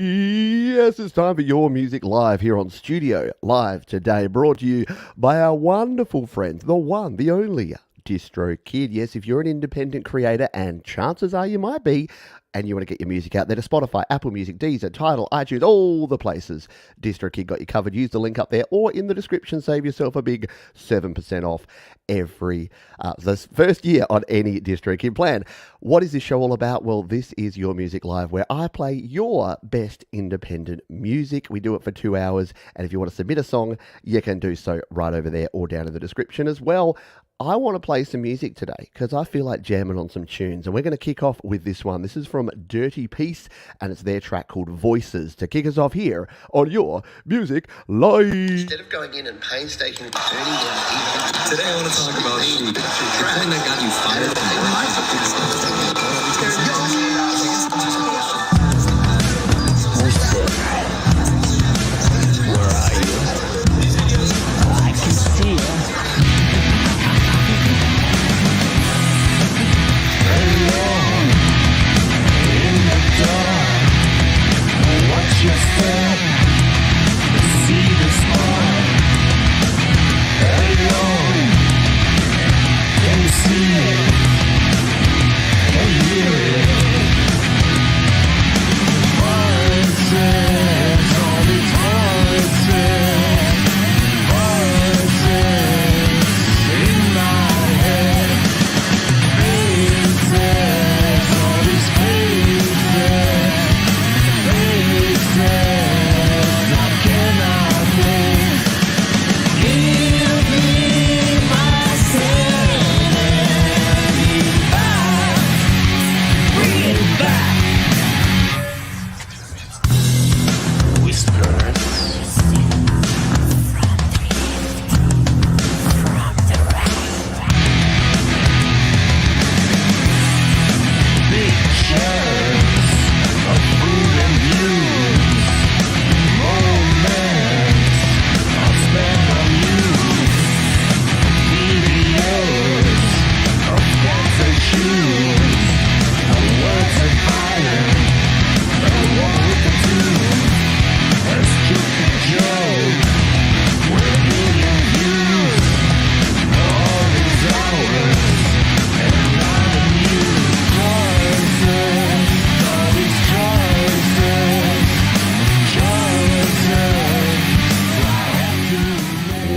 Yes, it's time for Your Music Live here on Studio Live today, brought to you by our wonderful friends, the one, the only DistroKid. Yes, if you're an independent creator, and chances are you might be, and you want to get your music out there to Spotify, Apple Music, Deezer, Tidal, iTunes, all the places, DistroKid got you covered. Use the link up there or in the description. Save yourself a big 7% off every this first year on any DistroKid plan. What is this show all about? Well, this is Your Music Live, where I play your best independent music. We do it for 2 hours, and if you want to submit a song, you can do so right over there or down in the description as well. I want to play some music today because I feel like jamming on some tunes, and we're going to kick off with this one. This is from Dirty Peace, and it's their track called Voices to kick us off here on Your Music Live. Instead of going in and painstakingly turning in Today I want to talk about the track that got you fired from Where are you? I can see you. Watch your step, see the spark. Alone, can you see it? Can you hear it? Voices, all these voices, voices in my head. Faces, all these faces.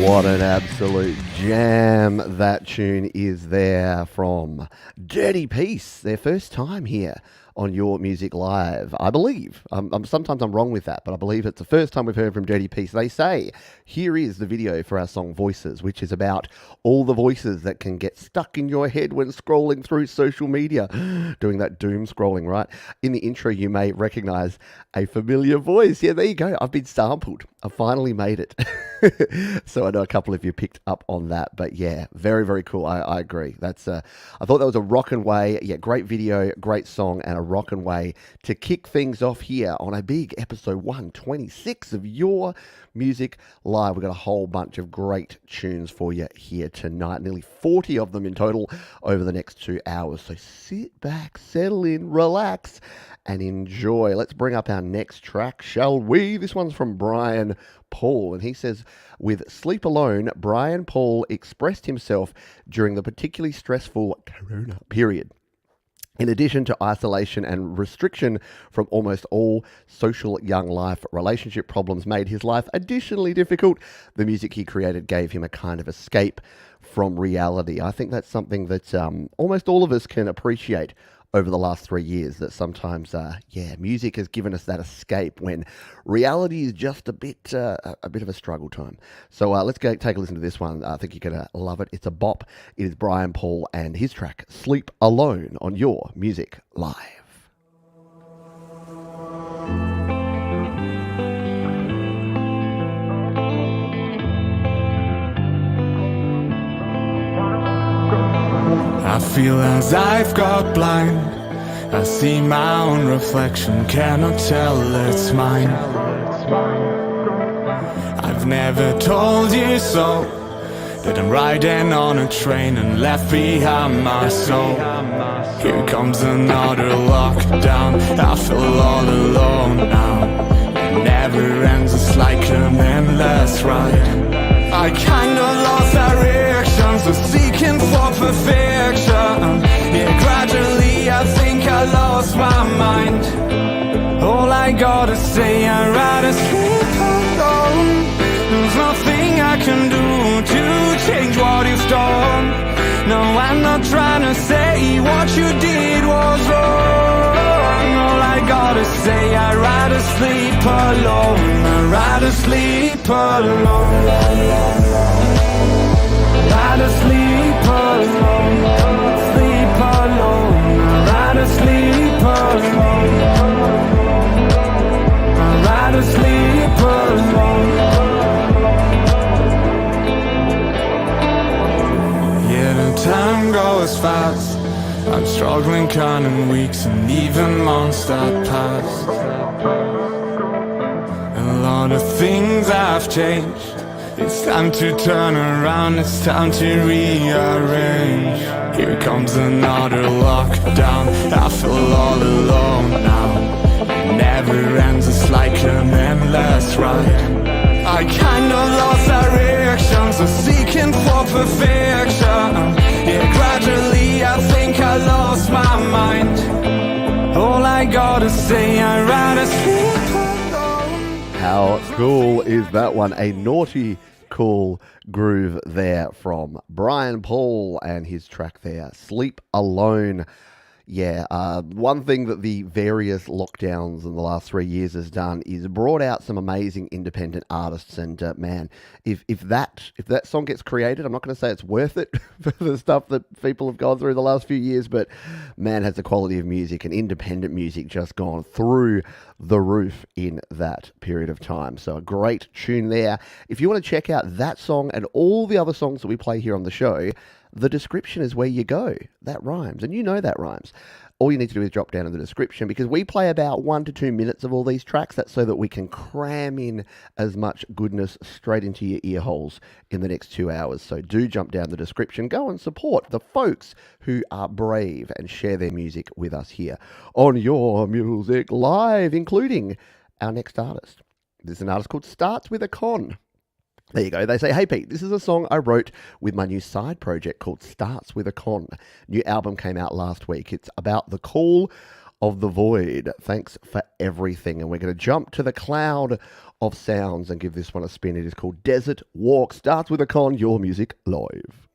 What an absolute jam that tune is there from Dirty Peace, their first time here on Your Music Live, I believe. Sometimes I'm wrong with that, but I believe it's the first time we've heard from Dirty Peace. They say, here is the video for our song Voices, which is about all the voices that can get stuck in your head when scrolling through social media, doing that doom scrolling, right? In the intro, you may recognize a familiar voice. Yeah, there you go. I've been sampled. I finally made it. So I know a couple of you picked up on that, but yeah, very, very cool. I agree. That's I thought that was a rockin' way. Yeah, great video, great song, and a rockin' way to kick things off here on a big episode 126 of Your Music Live. We've got a whole bunch of great tunes for you here tonight, nearly 40 of them in total over the next 2 hours. So sit back, settle in, relax, and enjoy. Let's bring up our next track, shall we? This one's from Brian Paul, and he says, with Sleep Alone, Brian Paul expressed himself during the particularly stressful Corona period. In addition to isolation and restriction from almost all social young life, relationship problems made his life additionally difficult. The music he created gave him a kind of escape from reality. I think that's something that almost all of us can appreciate over the last 3 years, that sometimes, music has given us that escape when reality is just a bit of a struggle time. So let's go take a listen to this one. I think you're going to love it. It's a bop. It is Brian Paul and his track, Sleep Alone, on Your Music Live. I feel as I've got blind. I see my own reflection, cannot tell it's mine. I've never told you so. that I'm riding on a train and left behind my soul. Here comes another lockdown, I feel all alone now. It never ends, it's like an endless ride. I kind of lost direction, so seeking for perfection. Yeah, gradually I think I lost my mind. All I gotta say, I'd rather sleep alone. There's nothing I can do to change what you've done. No, I'm not trying to say what you did was wrong. All I gotta say, I'd rather sleep alone. I'd rather sleep alone. Rather sleep alone. Sleep alone. I'd rather sleep alone. I'd rather sleep alone. Time goes fast. I'm struggling, counting weeks and even months that pass. A lot of things have changed. It's time to turn around, it's time to rearrange. Here comes another lockdown, I feel all alone now. It never ends, it's like an endless ride. I kind of lost direction, so seeking for perfection. Yeah, gradually I think I lost my mind. All I gotta say, I'd rather sleep alone. How cool is that one? A naughty, cool groove there from Brian Paul and his track there, Sleep Alone. Yeah, one thing that the various lockdowns in the last 3 years has done is brought out some amazing independent artists. And man, if that song gets created, I'm not going to say it's worth it for the stuff that people have gone through the last few years, but man, has the quality of music and independent music just gone through the roof in that period of time. So a great tune there. If you want to check out that song and all the other songs that we play here on the show, the description is where you go. That rhymes, and you know that rhymes. All you need to do is drop down in the description, because we play about 1 to 2 minutes of all these tracks. That's so that we can cram in as much goodness straight into your ear holes in the next 2 hours. So do jump down the description. Go and support the folks who are brave and share their music with us here on Your Music Live, including our next artist. This is an artist called Starts With A Con. There you go. They say, hey, Pete, this is a song I wrote with my new side project called Starts With A Con. New album came out last week. It's about the call of the void. Thanks for everything. And we're going to jump to the cloud of sounds and give this one a spin. It is called Desert Walk. Starts With A Con, Your Music Live.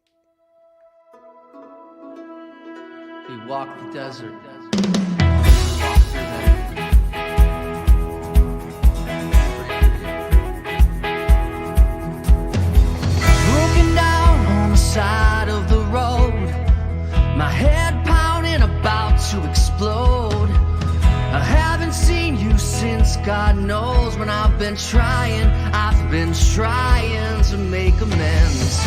We walk the desert. Side of the road, my head pounding, about to explode. I haven't seen you since God knows when. I've been trying to make amends.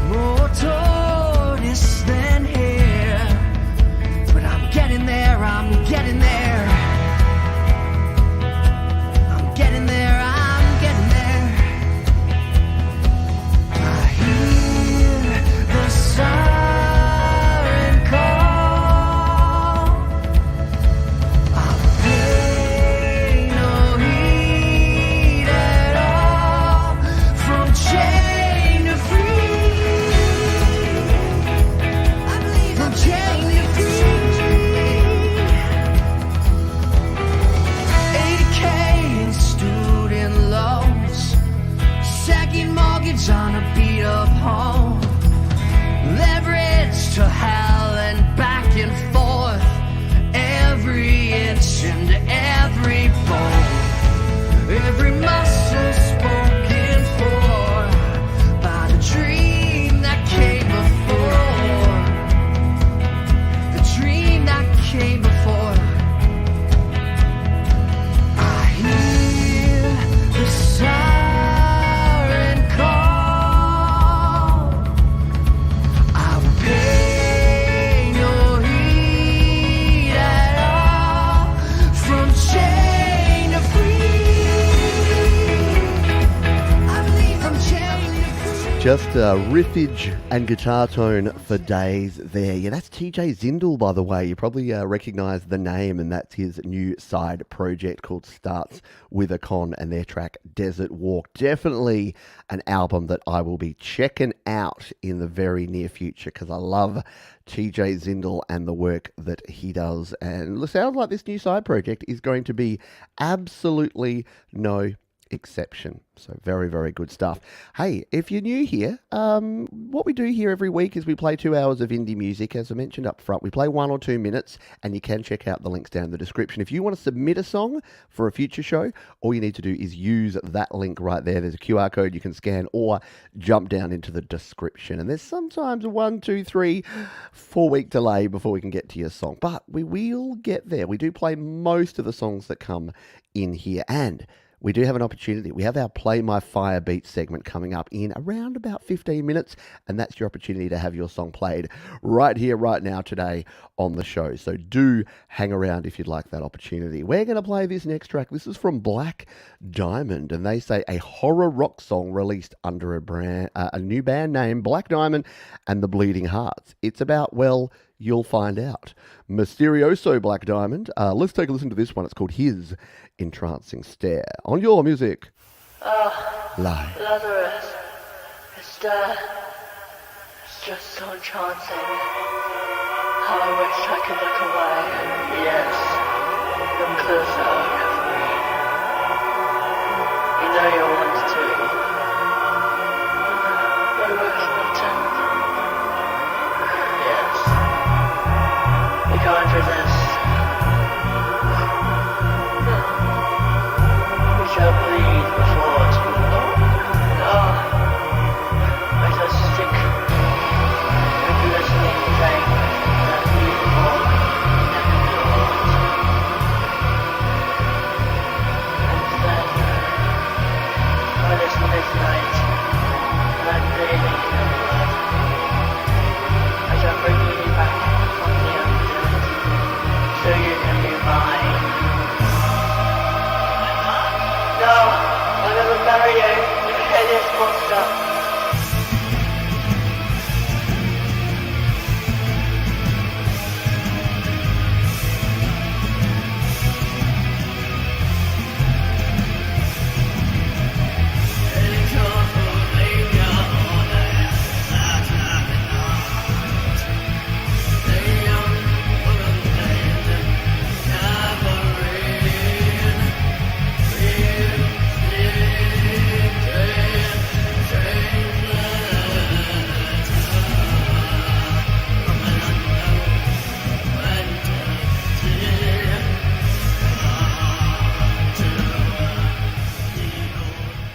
More tortoise than hair, but I'm getting there, I'm getting there. I'm getting there, I'm getting there. I hear the siren call. I pay no heed at all. From chain to free, I Just riffage and guitar tone for days there. Yeah, that's TJ Zindel, by the way. You probably recognise the name, and that's his new side project called Starts With a Con and their track Desert Walk. Definitely an album that I will be checking out in the very near future because I love TJ Zindel and the work that he does. And it sounds like this new side project is going to be absolutely no exception. So very, very good stuff. Hey, if you're new here, what we do here every week is we play 2 hours of indie music. As I mentioned up front, we play 1 or 2 minutes, and you can check out the links down in the description. If you want to submit a song for a future show, all you need to do is use that link right there. There's a QR code you can scan or jump down into the description. And there's sometimes a 1, 2, 3, 4 week delay before we can get to your song, but we will get there. We do play most of the songs that come in here, and we do have an opportunity. We have our Play My Fire Beat segment coming up in around about 15 minutes, and that's your opportunity to have your song played right here, right now, today on the show. So do hang around if you'd like that opportunity. We're going to play this next track. This is from Black Diamond, and they say a horror rock song released under a new band name, Black Diamond and the Bleeding Hearts. It's about, well, you'll find out. Mysterioso Black Diamond. Let's take a listen to this one. It's called His Entrancing Stare. On your music. Live. Lazarus is dead. It's just so entrancing. How I wish I could look away. Yes, come closer. You know you want to. But we can pretend. Yes. We can't resist. We shall bleed before too long. Let us stick with the listening flame that we all never thought. And then, by this midnight, that daily blood, I shall bring you back from the undead, so you can be mine. No, I'll never marry you, you hideous monster.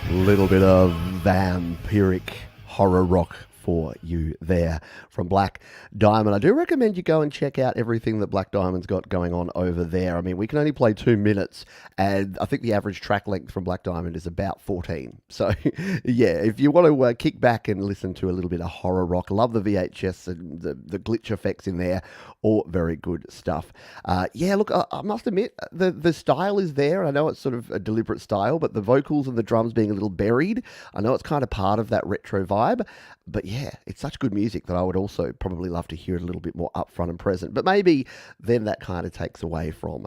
Little bit of vampiric horror rock for you there from Black Diamond. I do recommend you go and check out everything that Black Diamond's got going on over there. I mean, we can only play 2 minutes, and I think the average track length from Black Diamond is about 14. So, yeah, if you want to kick back and listen to a little bit of horror rock, love the VHS and the glitch effects in there, all very good stuff. Yeah, look, I must admit, the style is there. I know it's sort of a deliberate style, but the vocals and the drums being a little buried, I know it's kind of part of that retro vibe. But yeah, it's such good music that I would also probably love to hear it a little bit more upfront and present. But maybe then that kind of takes away from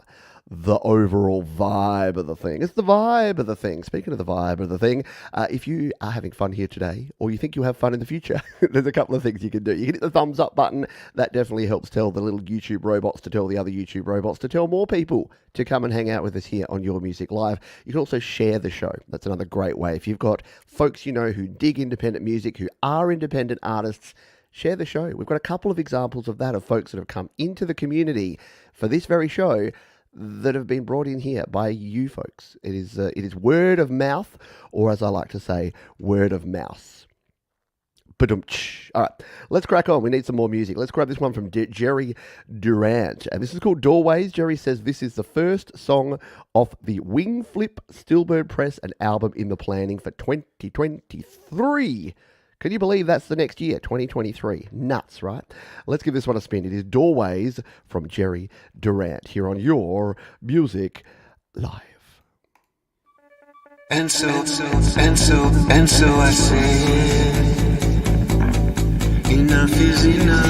the overall vibe of the thing. It's the vibe of the thing. Speaking of the vibe of the thing, if you are having fun here today, or you think you'll have fun in the future, there's a couple of things you can do. You can hit the thumbs up button. That definitely helps tell the little YouTube robots to tell the other YouTube robots to tell more people to come and hang out with us here on Your Music Live. You can also share the show. That's another great way. If you've got folks you know who dig independent music, who are independent artists, share the show. We've got a couple of examples of that, of folks that have come into the community for this very show that have been brought in here by you folks. It is word of mouth, or as I like to say, word of mouse. Ba-dum-tsh. All right, let's crack on. We need some more music. Let's grab this one from Jerry Durant. And this is called Doorways. Jerry says this is the first song off the Wing Flip Stillbird Press, an album in the planning for 2023. Can you believe that's the next year, 2023? Nuts, right? Let's give this one a spin. It is Doorways from Jerry Durant here on Your Music Live. And so I see Enough is enough.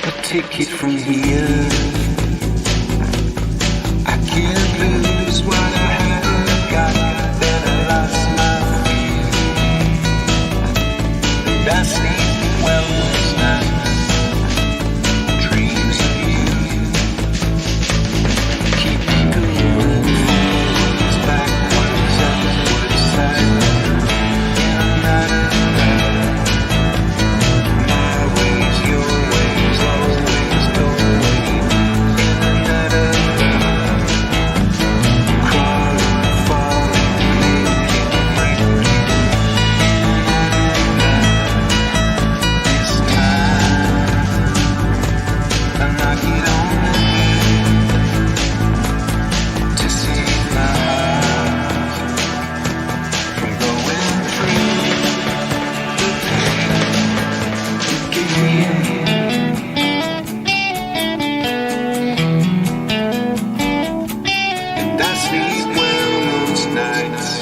A ticket from here. I can't lose what I haven't got. Then I lost my fear. And I sleep well most nights. Dreams of you. Keep me going forwards, backwards, upwards, sideways. In a matter of my ways, your ways, always doorways. In a matter of crawling, falling, making, breaking. This time, I'm knocking on the head to save my heart from going through the pain again. And I sleep well most nights.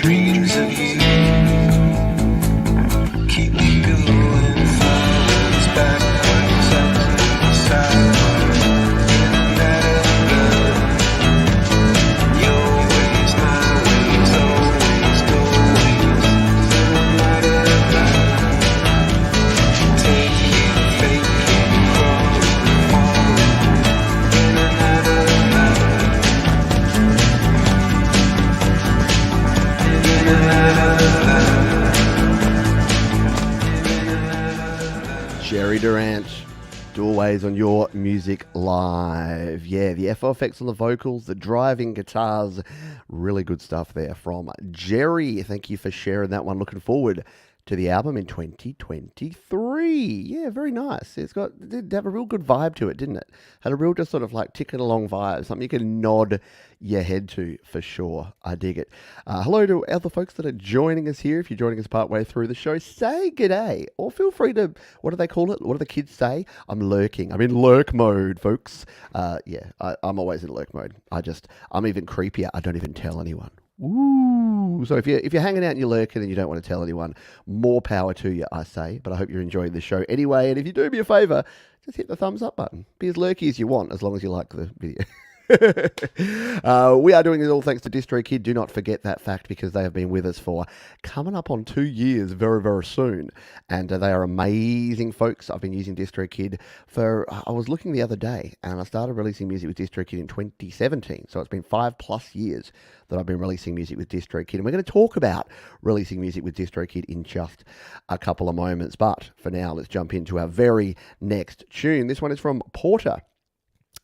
Dreams of you keep me going forwards, backwards, upwards, sideways. In a matter of love, your ways, my ways, always doorways. In a matter of love, take it, fake it, crawling, falling. In a matter of love, in a matter of love. Jerry Durant, Doorways on your Music Live. Yeah, the FO effects on the vocals, the driving guitars, really good stuff there from Jerry. Thank you for sharing that one. Looking forward to the album in 2023. Yeah, very nice. It did have a real good vibe to it, didn't it? Had a real just sort of like ticking along vibe, something you can nod your head to for sure. I dig it. Hello to other folks that are joining us here. If you're joining us partway through the show, say g'day, or feel free to, what do they call it? What do the kids say? I'm lurking. I'm in lurk mode, folks. I'm always in lurk mode. I'm even creepier. I don't even tell anyone. Ooh. So if you're hanging out and you're lurking and you don't want to tell anyone, more power to you, I say. But I hope you're enjoying the show anyway. And if you do me a favour, just hit the thumbs up button. Be as lurky as you want, as long as you like the video. We are doing this all thanks to DistroKid. Do not forget that fact, because they have been with us for coming up on 2 years very, very soon. And they are amazing folks. I've been using DistroKid I was looking the other day, and I started releasing music with DistroKid in 2017. So it's been 5+ years that I've been releasing music with DistroKid. And we're going to talk about releasing music with DistroKid in just a couple of moments. But for now, let's jump into our very next tune. This one is from Porter.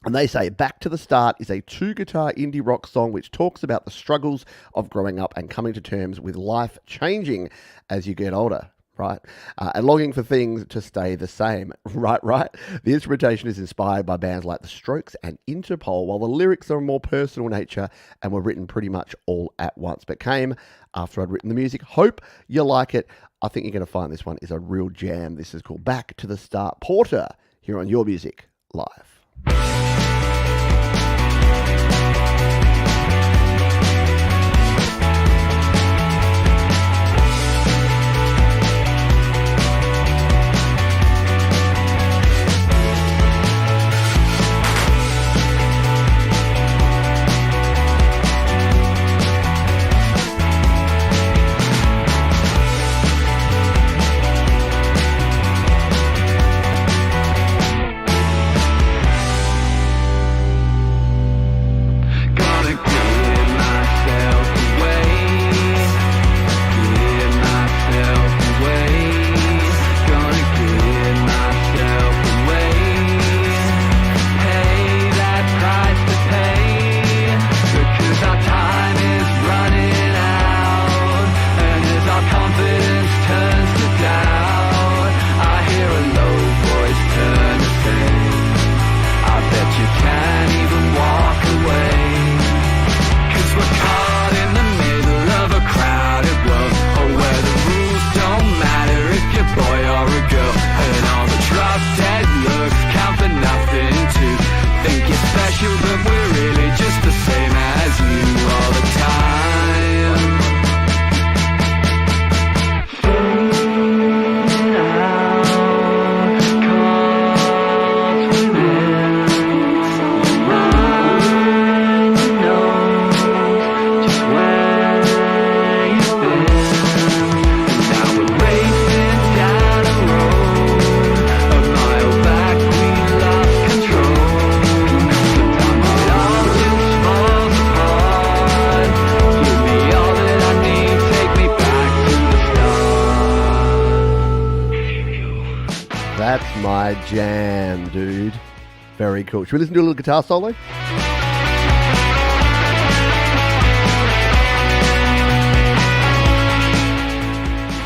And they say Back to the Start is a 2-guitar indie rock song which talks about the struggles of growing up and coming to terms with life changing as you get older, right? And longing for things to stay the same, right? The instrumentation is inspired by bands like The Strokes and Interpol, while the lyrics are a more personal nature and were written pretty much all at once, but came after I'd written the music. Hope you like it. I think you're going to find this one is a real jam. This is called Back to the Start. Porter, here on Your Music Live. my jam, dude. Very cool. Should we listen to a little guitar solo?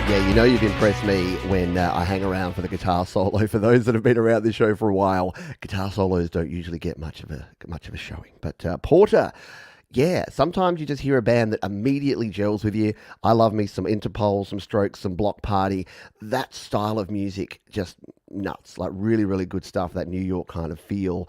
Yeah, you know you've impressed me when I hang around for the guitar solo. For those that have been around this show for a while, guitar solos don't usually get much of a showing. But Porter, yeah, sometimes you just hear a band that immediately gels with you. I love me some Interpol, some Strokes, some Block Party. That style of music, just nuts. Like really, really good stuff. That New York kind of feel,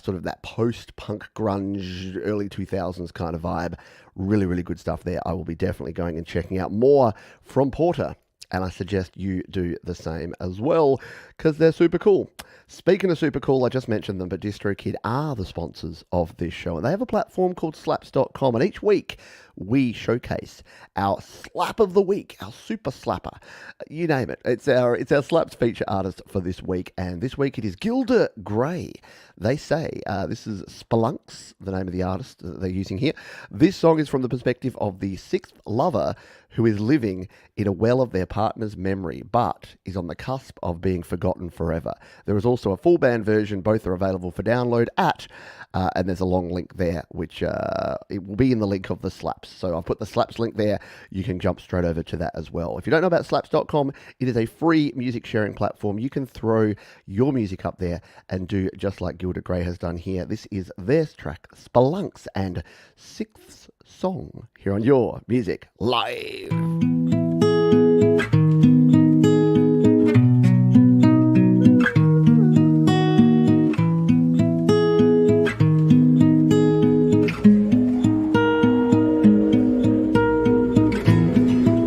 sort of that post-punk grunge, early 2000s kind of vibe. Really, really good stuff there. I will be definitely going and checking out more from Porter. And I suggest you do the same as well, because they're super cool. Speaking of super cool, I just mentioned them, but DistroKid are the sponsors of this show. And they have a platform called slaps.com. And each week, we showcase our slap of the week, our super slapper. You name it. It's our slaps feature artist for this week. And this week it is Gilda Gray. They say, this is Spelunks, the name of the artist that they're using here. This song is from the perspective of the sixth lover who is living in a well of their partner's memory, but is on the cusp of being forgotten forever. There is also a full band version. Both are available for download at, and there's a long link there, which it will be in the link of the slaps. So I've put the slaps link there. You can jump straight over to that as well. If you don't know about slaps.com, it is a free music sharing platform. You can throw your music up there and do just like Gilda Gray has done here. This is their track, Spelunks, and sixth song here on Your Music Live.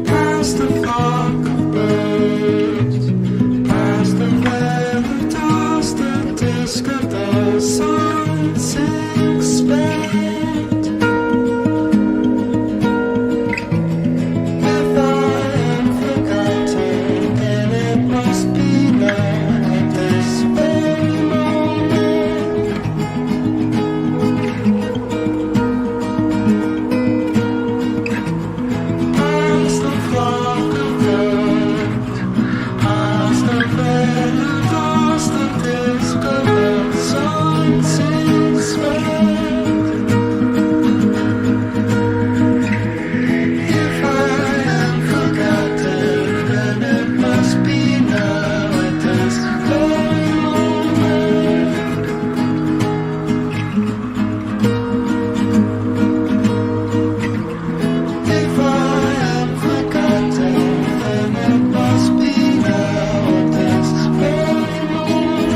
Past the flock of birds, past the web of dust, the disk of the sun's expand. If I am forgotten, then it must be now at this very moment. Past the flock of birds, past the red of dust, the disk of the sun's expand. If I am forgotten, then it must be now at this very moment. If I am forgotten, then it must be now at this very moment.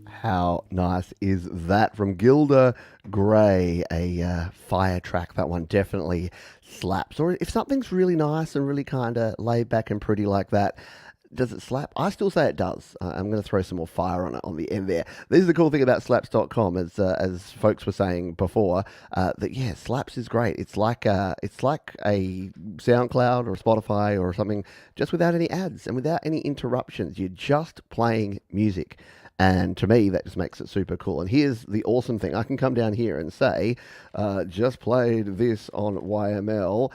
How nice is that from Gilda Gray? A fire track. That one definitely slaps. Or if something's really nice and really kind of laid back and pretty like that, does it slap? I still say it does. I'm going to throw some more fire on it on the end there. This is the cool thing about slaps.com, as folks were saying before, that yeah, slaps is great. It's like a SoundCloud or Spotify or something, just without any ads and without any interruptions. You're just playing music. And to me, that just makes it super cool. And here's the awesome thing. I can come down here and say, just played this on YML.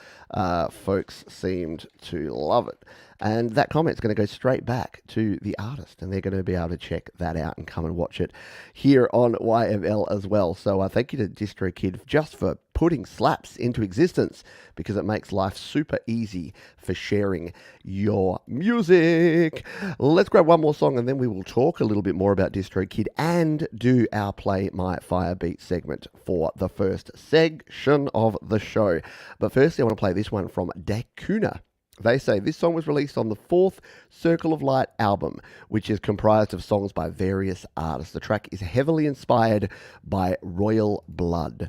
Folks seemed to love it. And that comment's going to go straight back to the artist, and they're going to be able to check that out and come and watch it here on YML as well. So thank you to DistroKid just for putting slaps into existence, because it makes life super easy for sharing your music. Let's grab one more song, and then we will talk a little bit more about DistroKid and do our Play My Fire Beat segment for the first section of the show. But firstly, I want to play this one from Dakuna. They say this song was released on the fourth Circle of Light album, which is comprised of songs by various artists. The track is heavily inspired by Royal Blood.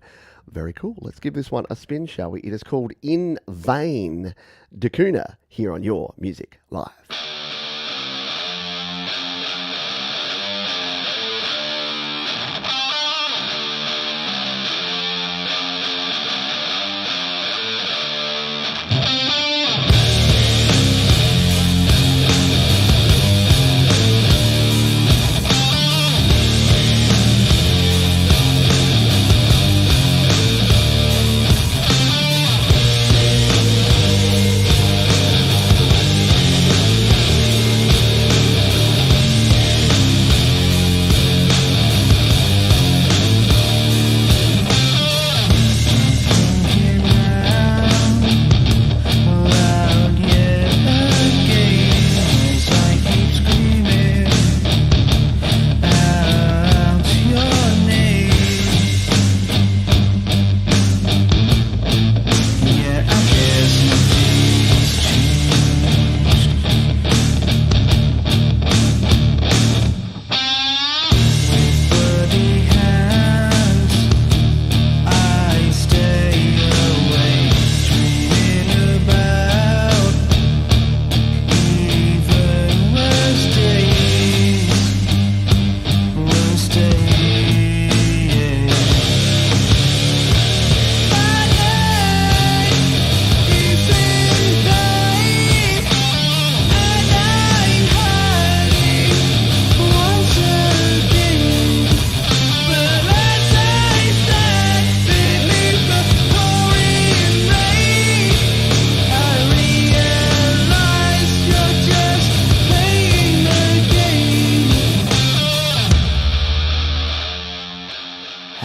Very cool. Let's give this one a spin, shall we? It is called In Vain. Dakuna here on Your Music Live.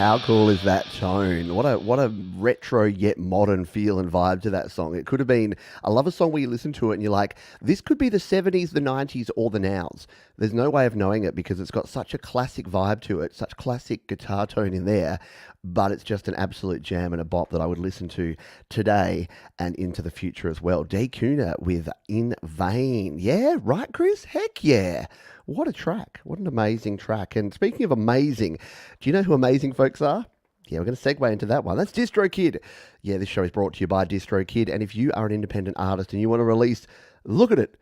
How cool is that tone? What a retro yet modern feel and vibe to that song. It could have been, I love a song where you listen to it and you're like, this could be the 70s, the 90s, or the nows. There's no way of knowing it because it's got such a classic vibe to it, such classic guitar tone in there, but it's just an absolute jam and a bop that I would listen to today and into the future as well. Day Kuna with In Vain. Yeah, right, Chris? Heck yeah. What a track. What an amazing track. And speaking of amazing, do you know who amazing folks are? Yeah, we're going to segue into that one. That's DistroKid. Yeah, this show is brought to you by DistroKid. And if you are an independent artist and you want to release, look at it,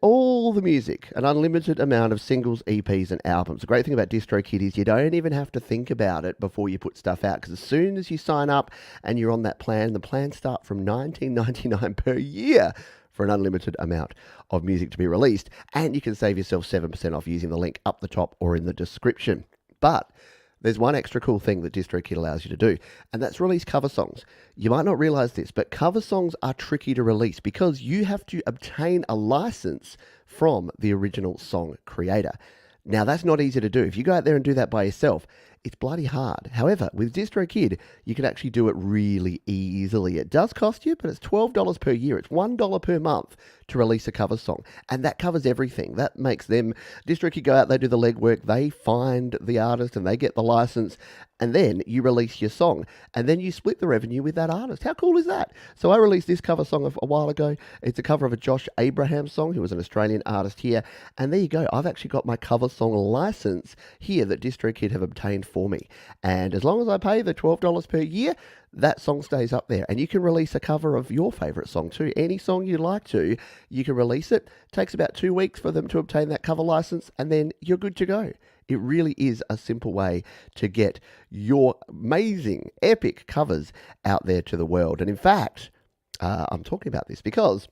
all the music, an unlimited amount of singles, EPs, and albums. The great thing about DistroKid is you don't even have to think about it before you put stuff out, because as soon as you sign up and you're on that plan, the plans start from $19.99 per year for an unlimited amount of music to be released, and you can save yourself 7% off using the link up the top or in the description. But there's one extra cool thing that DistroKid allows you to do, and that's release cover songs. You might not realize this, but cover songs are tricky to release because you have to obtain a license from the original song creator. Now, that's not easy to do. If you go out there and do that by yourself, it's bloody hard. However, with DistroKid, you can actually do it really easily. It does cost you, but it's $12 per year. It's $1 per month to release a cover song. And that covers everything. That makes them, DistroKid go out, they do the legwork, they find the artist and they get the license, and then you release your song. And then you split the revenue with that artist. How cool is that? So I released this cover song a while ago. It's a cover of a Josh Abraham song, who was an Australian artist here. And there you go. I've actually got my cover song license here that DistroKid have obtained for me. And as long as I pay the $12 per year, that song stays up there. And you can release a cover of your favourite song too. Any song you'd like to, you can release it. Takes about 2 weeks for them to obtain that cover license, and then you're good to go. It really is a simple way to get your amazing, epic covers out there to the world. And in fact, I'm talking about this because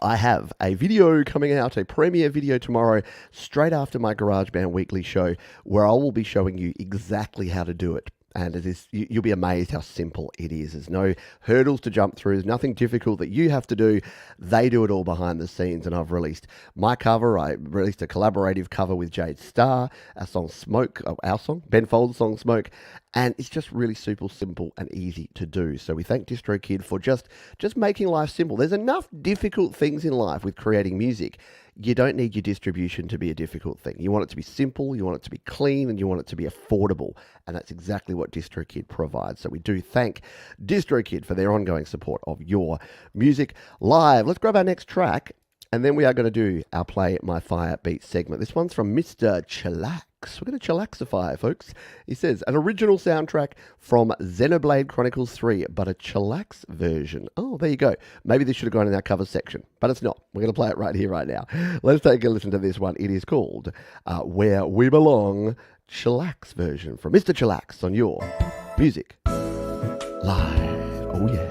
I have a video coming out, a premiere video tomorrow, straight after my GarageBand Weekly show, where I will be showing you exactly how to do it. And it is, you'll be amazed how simple it is. There's no hurdles to jump through. There's nothing difficult that you have to do. They do it all behind the scenes. And I've released my cover. I released a collaborative cover with Jade Starr, our song Smoke, our song, Ben Folds' song Smoke. And it's just really super simple and easy to do. So we thank DistroKid for just making life simple. There's enough difficult things in life with creating music. You don't need your distribution to be a difficult thing. You want it to be simple, you want it to be clean, and you want it to be affordable. And that's exactly what DistroKid provides. So we do thank DistroKid for their ongoing support of your music live. Let's grab our next track, and then we are going to do our Play My Fire Beat segment. This one's from Mr. Chillax. We're going to chillaxify, folks. He says, an original soundtrack from Xenoblade Chronicles 3, but a chillax version. Oh, there you go. Maybe this should have gone in our cover section, but it's not. We're going to play it right here, right now. Let's take a listen to this one. It is called Where We Belong, chillax version from Mr. Chillax on your Music Live. Oh, yeah.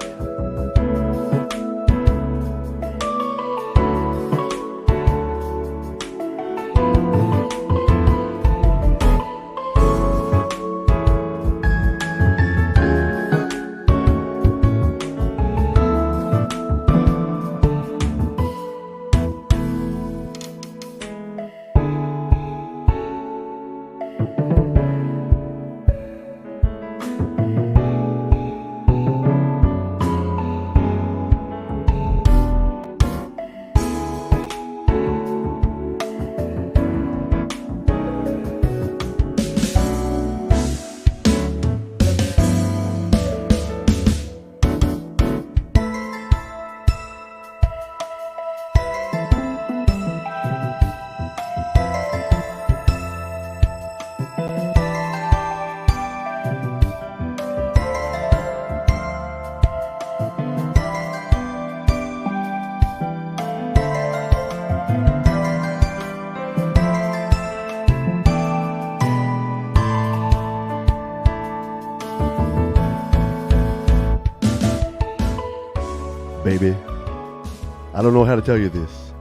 Baby, I don't know how to tell you this.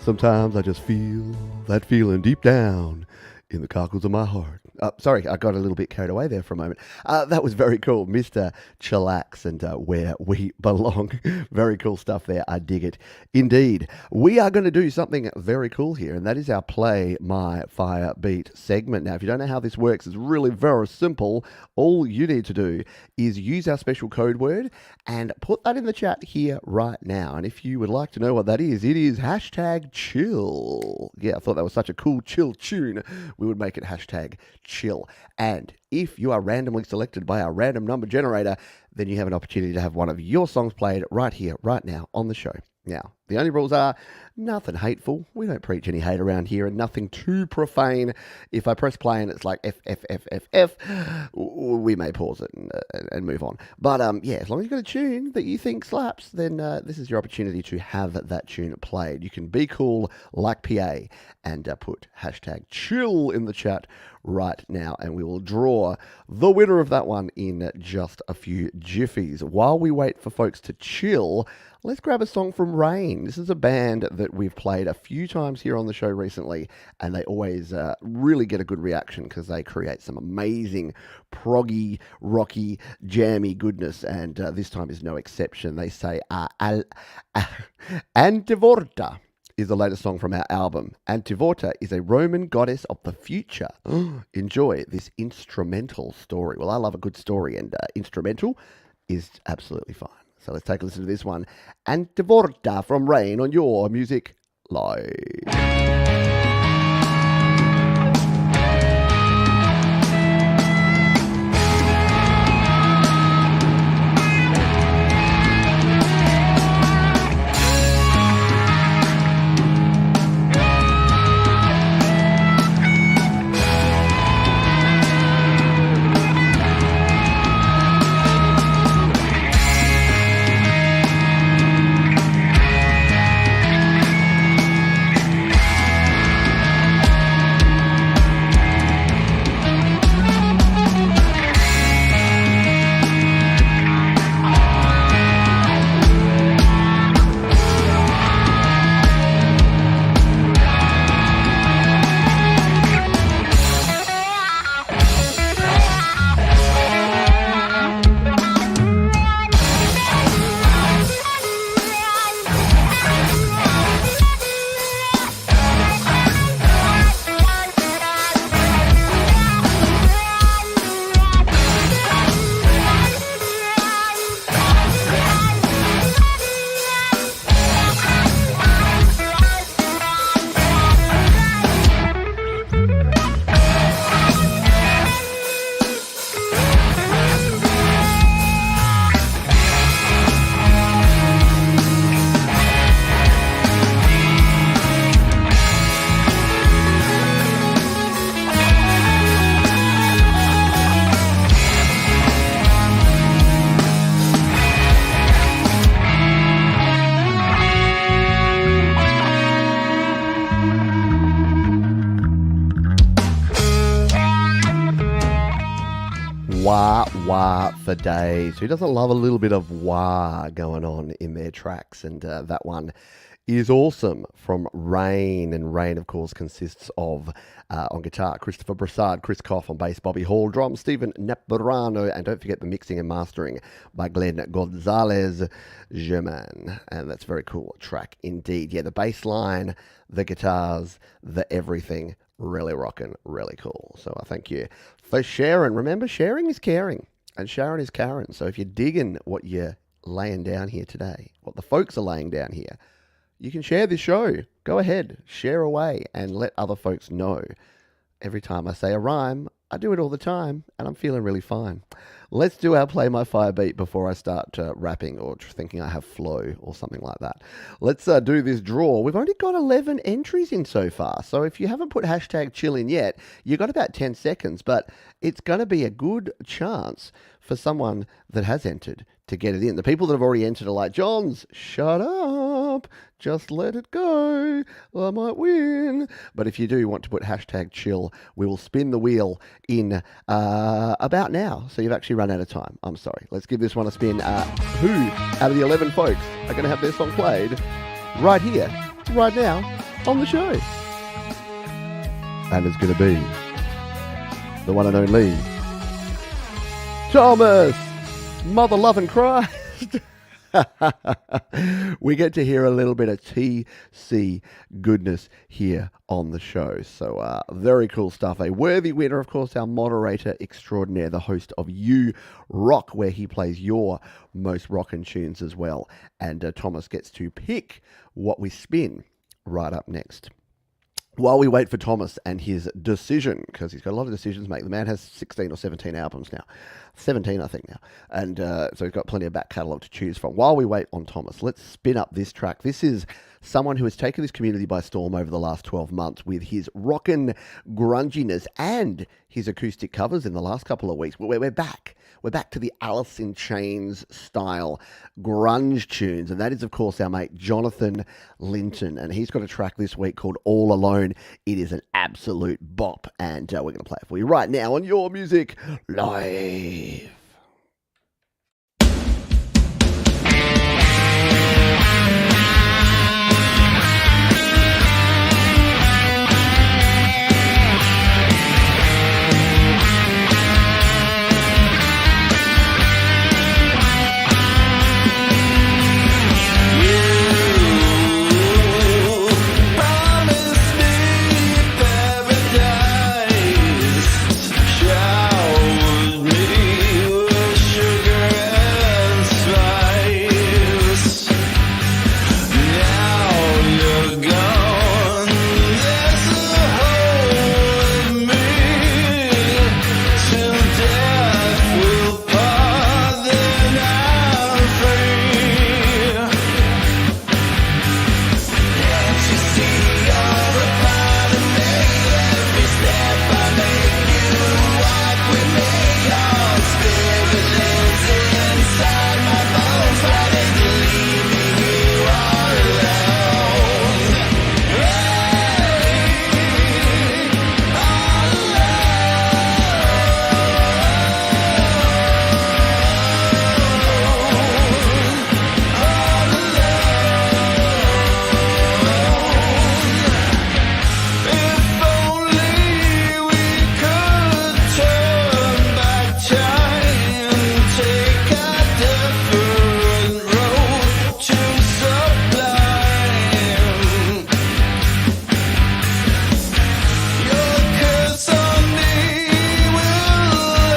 Sometimes I just feel that feeling deep down in the cockles of my heart. Sorry, I got a little bit carried away there for a moment. That was very cool. Mr. Chillax and Where We Belong. Very cool stuff there. I dig it. Indeed. We are going to do something very cool here, and that is our Play My Fire Beat segment. Now, if you don't know how this works, it's really very simple. All you need to do is use our special code word and put that in the chat here right now. And if you would like to know what that is, it is hashtag chill. Yeah, I thought that was such a cool chill tune. We would make it hashtag chill. And if you are randomly selected by our random number generator, then you have an opportunity to have one of your songs played right here, right now on the show. Now, the only rules are nothing hateful. We don't preach any hate around here, and nothing too profane. If I press play and it's like F, F, F, F, F, we may pause it and move on. But yeah, as long as you've got a tune that you think slaps, then this is your opportunity to have that tune played. You can be cool like PA and put hashtag chill in the chat right now, and we will draw the winner of that one in just a few jiffies. While we wait for folks to chill, let's grab a song from Rain. This is a band that we've played a few times here on the show recently, and they always really get a good reaction because they create some amazing proggy, rocky, jammy goodness, and this time is no exception. They say Antivorta is the latest song from our album. Antivorta is a Roman goddess of the future. Enjoy this instrumental story. Well, I love a good story, and instrumental is absolutely fine. So let's take a listen to this one. Antivorta from Rain on your Music Live. Wah wah for days. Who doesn't love a little bit of wah going on in their tracks? And that one is awesome from Rain. And Rain, of course, consists of, on guitar, Christopher Brassard, Chris Koff on bass, Bobby Hall, drums, Stephen Naparano, and don't forget the mixing and mastering by Glenn Gonzalez German. And that's a very cool track indeed. Yeah, the bass line, the guitars, the everything, really rocking, really cool. So I thank you for sharing. Remember, sharing is caring, and Sharon is Karen. So if you're digging what you're laying down here today, what the folks are laying down here, you can share this show. Go ahead, share away, and let other folks know. Every time I say a rhyme, I do it all the time, and I'm feeling really fine. Let's do our Play My Fire beat before I start rapping or thinking I have flow or something like that. Let's do this draw. We've only got 11 entries in so far, so if you haven't put hashtag chill in yet, you've got about 10 seconds, but it's going to be a good chance for someone that has entered to get it in. The people that have already entered are like, Johns, shut up, just let it go, I might win. But if you do want to put hashtag chill, we will spin the wheel in about now. So you've actually run out of time. I'm sorry. Let's give this one a spin. Who out of the 11 folks are going to have their song played right here, right now on the show? And it's going to be the one and only Thomas, Mother Loving Christ. We get to hear a little bit of TC goodness here on the show. So very cool stuff. A worthy winner, of course, our moderator extraordinaire, the host of You Rock, where he plays your most rockin' tunes as well. And Thomas gets to pick what we spin right up next. While we wait for Thomas and his decision, because he's got a lot of decisions to make. The man has 16 or 17 albums now. 17, I think, now. And so he's got plenty of back catalogue to choose from. While we wait on Thomas, let's spin up this track. This is someone who has taken this community by storm over the last 12 months with his rockin' grunginess and his acoustic covers in the last couple of weeks. We're back. We're back to the Alice in Chains style grunge tunes. And that is, of course, our mate Jonathan Linton. And he's got a track this week called All Alone. It is an absolute bop. And we're going to play it for you right now on Your Music Live. Showered me with sugar and spice. Now you're gone. There's a hole in me. Till death will part, then I'm free. Can't you see you're a part of me? Every step I make, you walk with me. Your spirit lives inside my bones. Why did you leave me here all alone? All If only we could turn back time, take a different road to sublime. Your curse on me will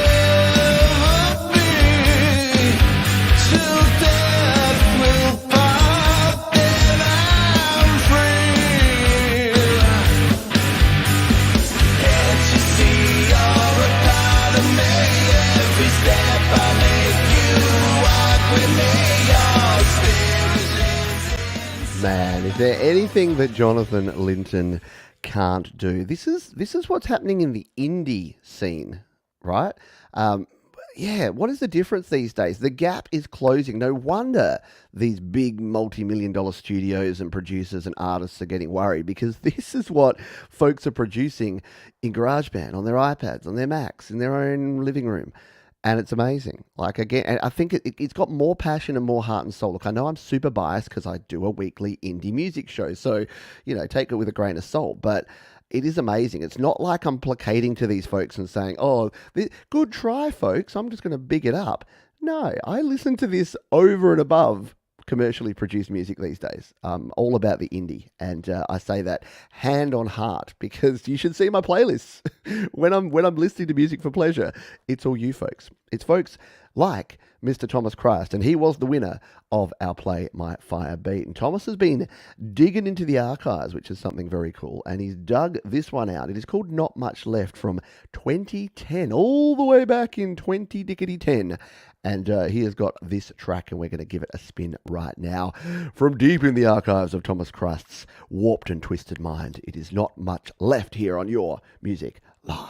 ever be, till death will part, then I'm free. Can't you see you're a part of me? Every step I make, you walk with me. Your spirit lives. Man, is there anything that Jonathan Linton can't do? This is what's happening in the indie scene, right? Yeah, what is the difference these days? The gap is closing. No wonder these big multi-million-dollar studios and producers and artists are getting worried, because this is what folks are producing in GarageBand, on their iPads, on their Macs, in their own living room. And it's amazing. Like, again, I think it's got more passion and more heart and soul. Look, I know I'm super biased because I do a weekly indie music show. So, take it with a grain of salt. But it is amazing. It's not like I'm placating to these folks and saying, oh, good try, folks. I'm just going to big it up. No, I listen to this over and above commercially produced music these days. All about the indie. And I say that hand on heart, because you should see my playlists when I'm listening to music for pleasure. It's all you folks. It's folks like Mr. Thomas Christ, and he was the winner of our Play My Fire beat. And Thomas has been digging into the archives, which is something very cool, and he's dug this one out. It is called Not Much Left from 2010, all the way back in 2010. And he has got this track, and we're going to give it a spin right now. From deep in the archives of Thomas Christ's warped and twisted mind, it is Not Much Left here on Your Music Live.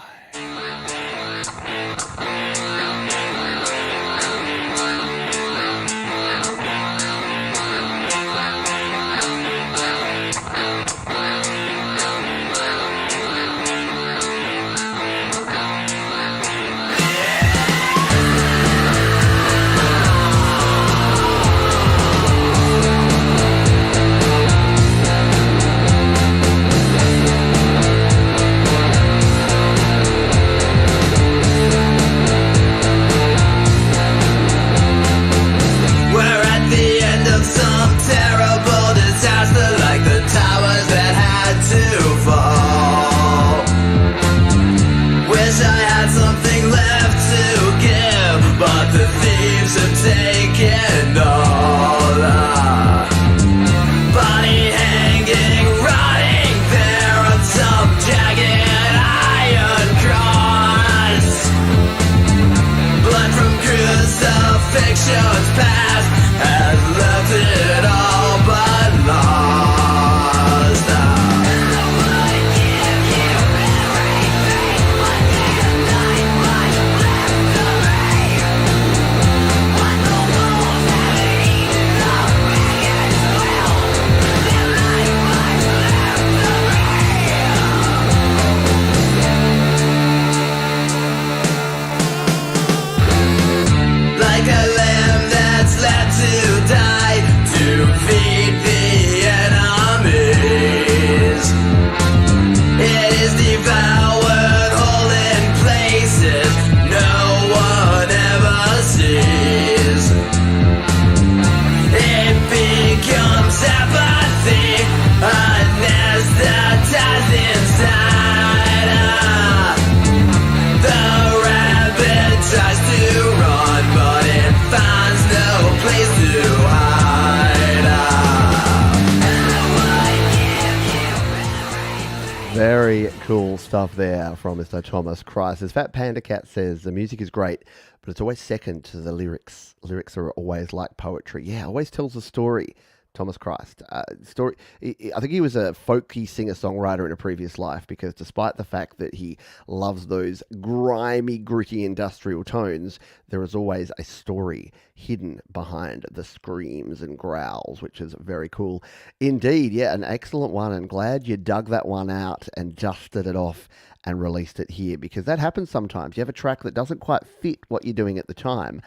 Very cool stuff there from Mr. Thomas Christ. As Fat Panda Cat says, the music is great, but it's always second to the lyrics. Lyrics are always like poetry. Yeah, always tells a story. Thomas Christ. Story. I think he was a folky singer-songwriter in a previous life, because despite the fact that he loves those grimy, gritty industrial tones, there is always a story hidden behind the screams and growls, which is very cool indeed. Yeah, an excellent one, and glad you dug that one out and dusted it off and released it here, because that happens sometimes. You have a track that doesn't quite fit what you're doing at the time.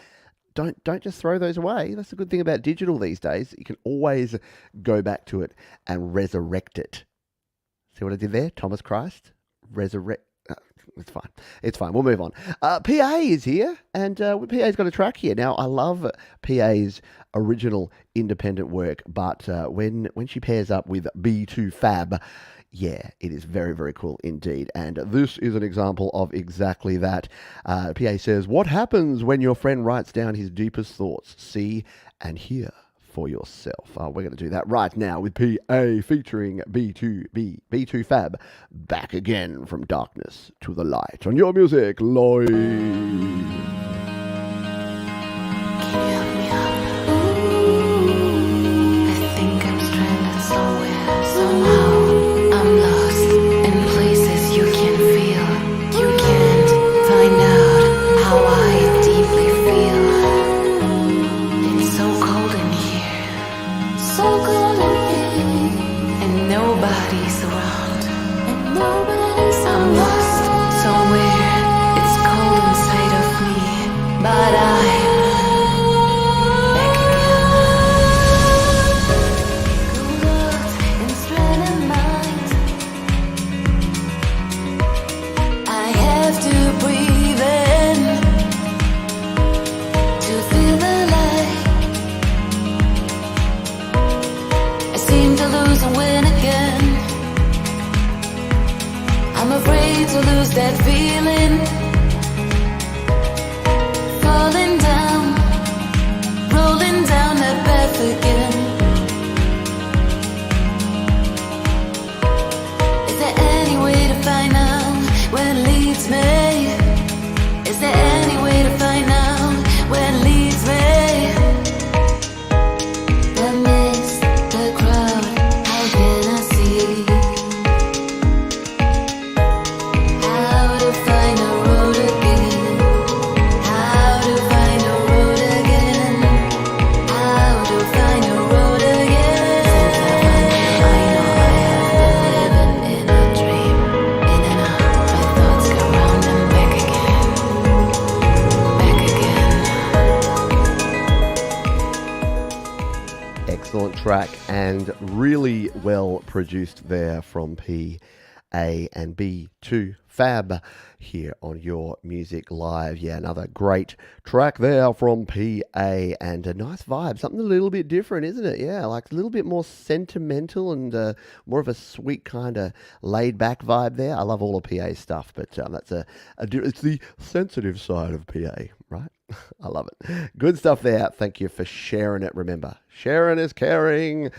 Don't just throw those away. That's the good thing about digital these days. You can always go back to it and resurrect it. See what I did there? Thomas Christ. Resurrect. It's fine. It's fine. We'll move on. PA is here, and PA's got a track here. Now, I love PA's original independent work, but when she pairs up with B2 Fab, yeah, it is very, very cool indeed. And this is an example of exactly that. PA says, what happens when your friend writes down his deepest thoughts? See and hear for yourself. We're going to do that right now with PA featuring B2 Fab. Back again from darkness to the light on Your Music Live. I think I'm stranded somewhere, somehow. I'm lost in places you can feel. You can't find out how I deeply feel. It's so cold in here, so cold in here, and nobody's around. I'm lost somewhere. It's cold inside of me, but I'm back again. Lost in stranded minds. I have to breathe in to feel the light. I seem to lose and win again. I'm afraid to lose that feeling. Falling down, rolling down that path again. Is there any way to find out where it leads me? Is there any way to find out where it leads me? The mist, the crowd, how can I see? How to find a road again? How to find a road again? How to find a road again? Since I know I have been living in a dream. In and out, my thoughts go round and back again. Back again. Excellent track, and really well produced there from PA and B2 Fab here on Your Music Live. Yeah, another great track there from PA, and a nice vibe. Something a little bit different, isn't it? Yeah, like a little bit more sentimental and more of a sweet kind of laid-back vibe there. I love all of PA's stuff, but that's it's the sensitive side of PA, right? I love it. Good stuff there. Thank you for sharing it. Remember, sharing is caring,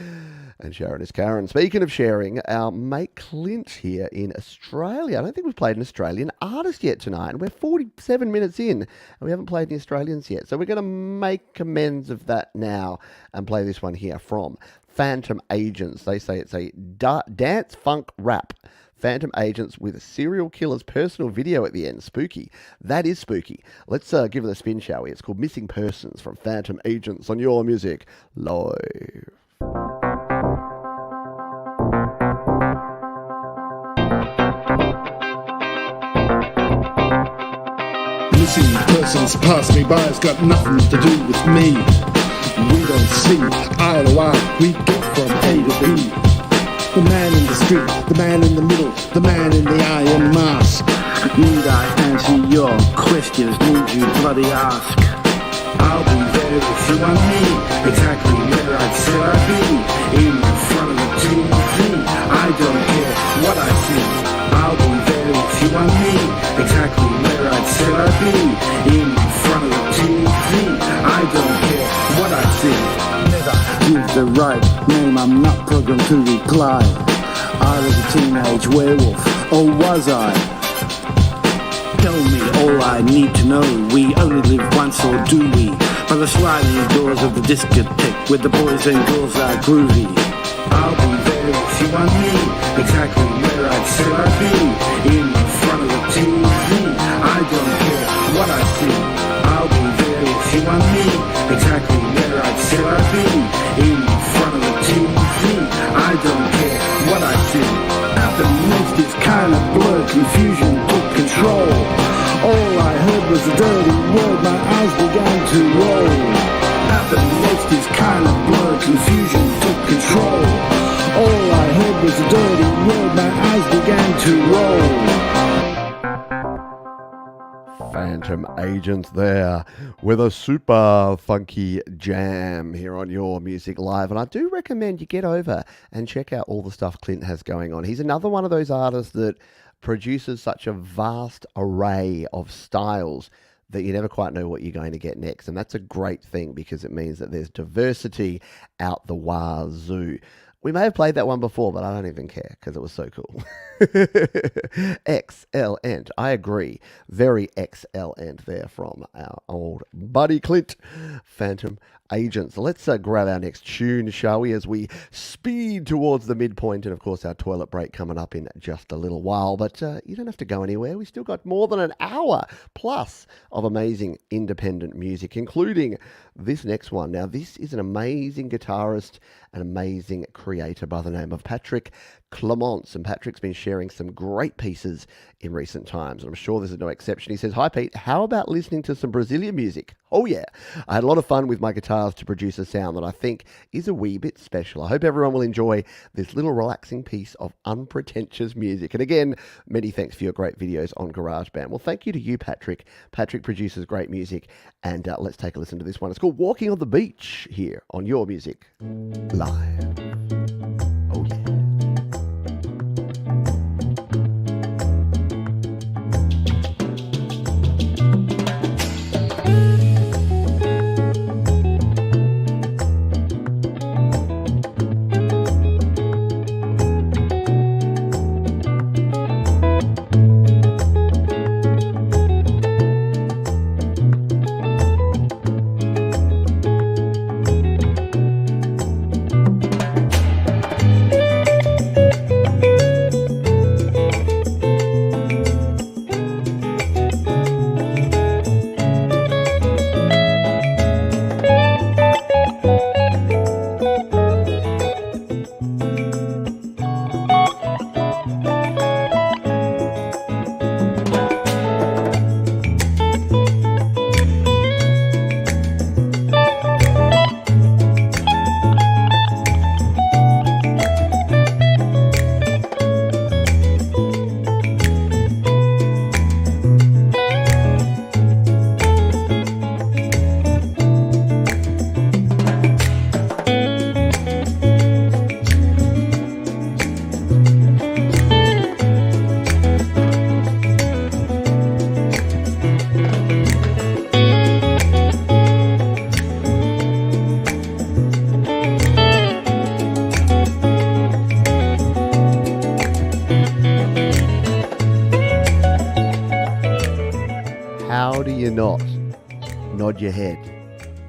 and Sharon is Karen. Speaking of sharing, our mate Clint here in Australia. I don't think we've played an Australian artist yet tonight, and we're 47 minutes in, and we haven't played any Australians yet. So we're going to make amends of that now and play this one here from Phantom Agents. They say it's a dance funk rap. Phantom Agents with a serial killer's personal video at the end. Spooky. That is spooky. Let's give it a spin, shall we? It's called Missing Persons from Phantom Agents on Your Music Live. Missing persons pass me by, it's got nothing to do with me. We don't see eye to eye, we get from A to B. The man in the street, the man in the middle, the man in the iron mask. Need I answer your questions? Need you bloody ask? I'll be there if you want me, exactly where I'd say I'd be. In front of the TV, I don't care what I see. I'll be there if you want me, exactly where I'd say I'd be. In front of the TV, I don't care what I see. Give the right name, I'm not programmed to reply. I was a teenage werewolf, or was I? Tell me all I need to know. We only live once, or do we? By the sliding doors of the discotheque, where the boys and girls are groovy. I'll be there if you want me, exactly where I said I'd be, in front of the TV. I don't care what I see. I'll be there if you want me, exactly where I said I'd be, in front of the TV. I don't care what I see. After next this kind of blur, confusion took control. All I heard was a dirty word, my eyes began to roll. After next this kind of blur, confusion took control. All I heard was a dirty word, my eyes began to roll. Phantom Agents there with a super funky jam here on Your Music Live. And I do recommend you get over and check out all the stuff Clint has going on. He's another one of those artists that produces such a vast array of styles that you never quite know what you're going to get next. And that's a great thing because it means that there's diversity out the wazoo. We may have played that one before, but I don't even care because it was so cool. Excellent. I agree. Very excellent there from our old buddy Clint. Phantom Agents. Let's grab our next tune, shall we, as we speed towards the midpoint, and of course our toilet break coming up in just a little while. But you don't have to go anywhere. We still got more than an hour plus of amazing independent music, including this next one. Now, this is an amazing guitarist, an amazing creator by the name of Patrick Clements, and Patrick's been sharing some great pieces in recent times, and I'm sure this is no exception. He says, "Hi Pete, how about listening to some Brazilian music? Oh yeah, I had a lot of fun with my guitars to produce a sound that I think is a wee bit special. I hope everyone will enjoy this little relaxing piece of unpretentious music." And again, many thanks for your great videos on GarageBand. Well, thank you to you, Patrick. Patrick produces great music, and let's take a listen to this one. It's called Walking on the Beach here on Your Music Live. Oh yeah. How do you not nod your head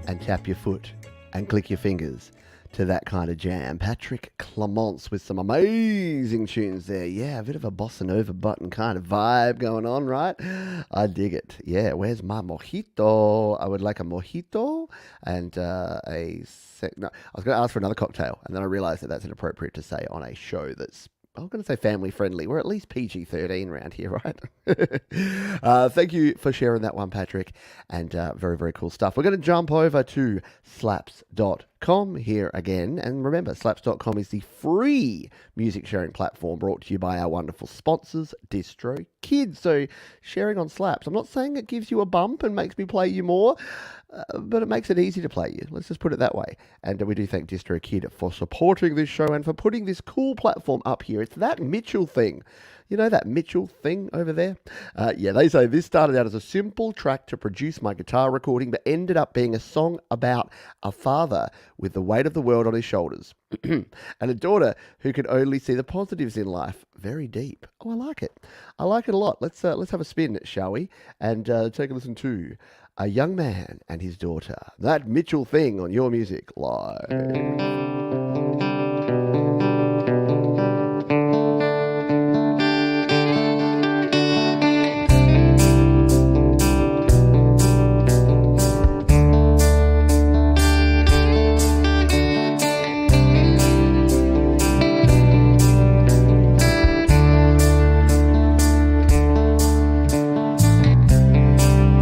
and tap your foot and click your fingers to that kind of jam? Patrick Clements with some amazing tunes there. Yeah, a bit of a bossa nova button kind of vibe going on, right? I dig it. Yeah, where's my mojito? I would like a mojito and no, I was going to ask for another cocktail, and then I realized that that's inappropriate to say on a show that's, I'm going to say family friendly. We're at least PG-13 around here, right? Thank you for sharing that one, Patrick. And very, very cool stuff. We're going to jump over to slaps.com here again. And remember, slaps.com is the free music sharing platform brought to you by our wonderful sponsors, DistroKid. So sharing on Slaps, I'm not saying it gives you a bump and makes me play you more, but it makes it easy to play you. Let's just put it that way. And we do thank DistroKid for supporting this show and for putting this cool platform up here. It's that Mitchell thing. You know that Mitchell thing over there? Yeah, they say this started out as a simple track to produce my guitar recording, but ended up being a song about a father with the weight of the world on his shoulders and a daughter who can only see the positives in life. Very deep. Oh, I like it. I like it a lot. Let's have a spin, shall we? And take a listen to A Young Man and His Daughter. That Mitchell thing on Your Music Live.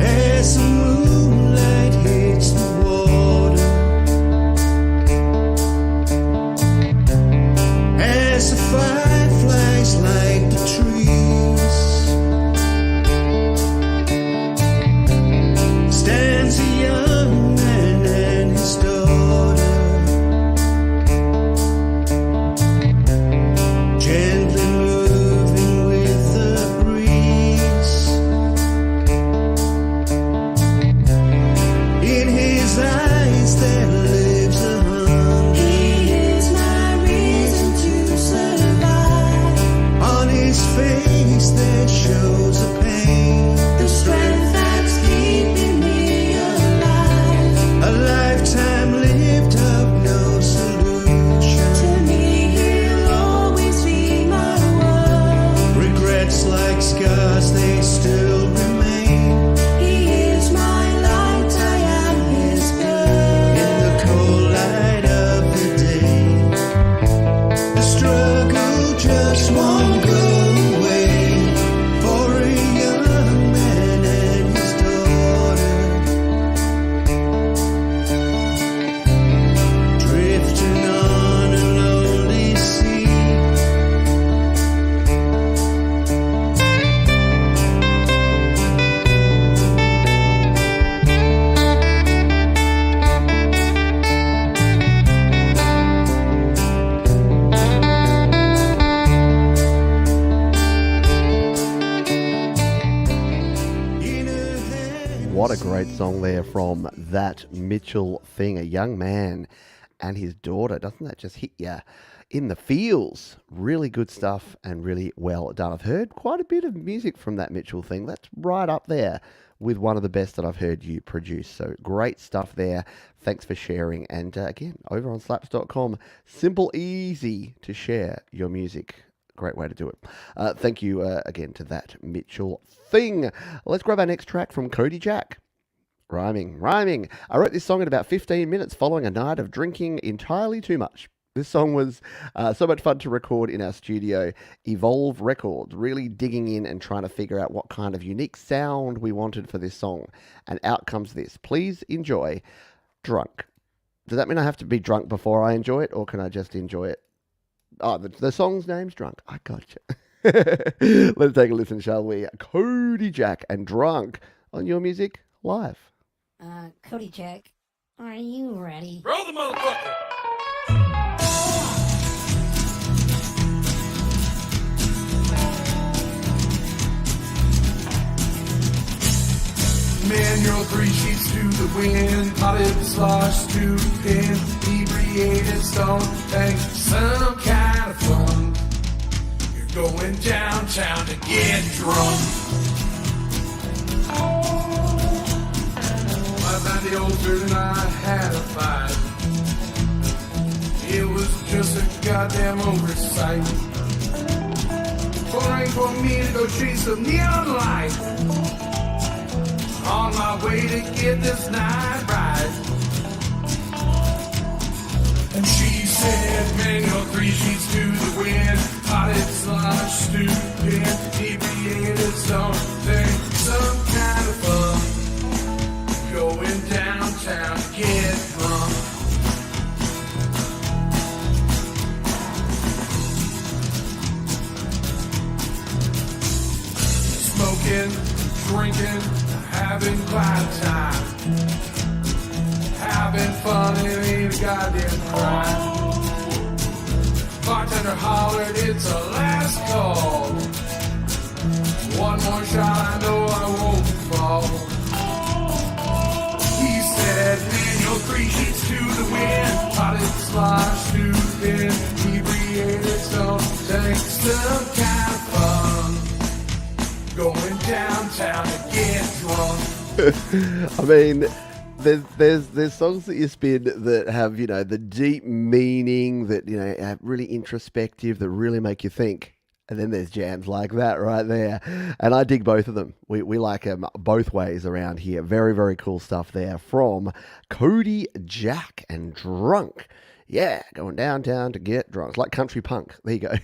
As the moonlight hits the water, as the fireflies light the trees, stands a young man and his daughter, gently moving with the breeze. In his eyes there lives a hunger. He is my reason to survive. On his face there shows a pain. The strength that's keeping me alive. A lifetime lived up, no solution. To me he'll always be my world. Regrets like scars, they still remain. He is my light, I am his girl. In the cold light of the day, the struggle just won't go away. For a young man and his daughter, drifting on a lonely sea. What a great song there from That Mitchell thing. A young man and his daughter. Doesn't that just hit you in the feels? Really good stuff and really well done. I've heard quite a bit of music from That Mitchell thing. That's right up there with one of the best that I've heard you produce. So great stuff there. Thanks for sharing. And again, over on slaps.com, simple, easy to share your music. Great way to do it. Thank you again to That Mitchell thing. Let's grab our next track from Cody Jack. Rhyming. I wrote this song in about 15 minutes following a night of drinking entirely too much. This song was so much fun to record in our studio, Evolve Records, really digging in and trying to figure out what kind of unique sound we wanted for this song. And out comes this. Please enjoy Drunk. Does that mean I have to be drunk before I enjoy it, or can I just enjoy it? Oh, the song's name's Drunk. I gotcha. Let's take a listen, shall we? Cody Jack and Drunk on Your Music Live. Cody Jack, are you ready? Roll the motherfucker! Man, you're 3 sheets to the wind, potted slosh to pin, inebriated stone, thanks some kind of fun. You're going downtown to get drunk. Last night the old dude and I had a fight. It was just a goddamn oversight. Pouring for me to go chase some neon light. On my way to get this night right. And she said, man, you're 3 sheets to the wind, potted slush, stupid, inebriated, something, some kind of fun. Going downtown to get drunk. Smoking, drinking, having quite a time. Having fun, it ain't a goddamn crime. Bartender hollered, it's a last call. One more shot, I know I won't fall. He said, man, you're 3 sheets to the wind. Potted slosh to thin. Inebriated, so thanks some kind of fun. Going downtown to get drunk. I mean, there's songs that you spin that have, you know, the deep meaning, that, you know, are really introspective, that really make you think. And then there's jams like that right there. And I dig both of them. We like them both ways around here. Very, very cool stuff there from Cody Jack and Drunk. Yeah, going downtown to get drunk. It's like country punk. There you go.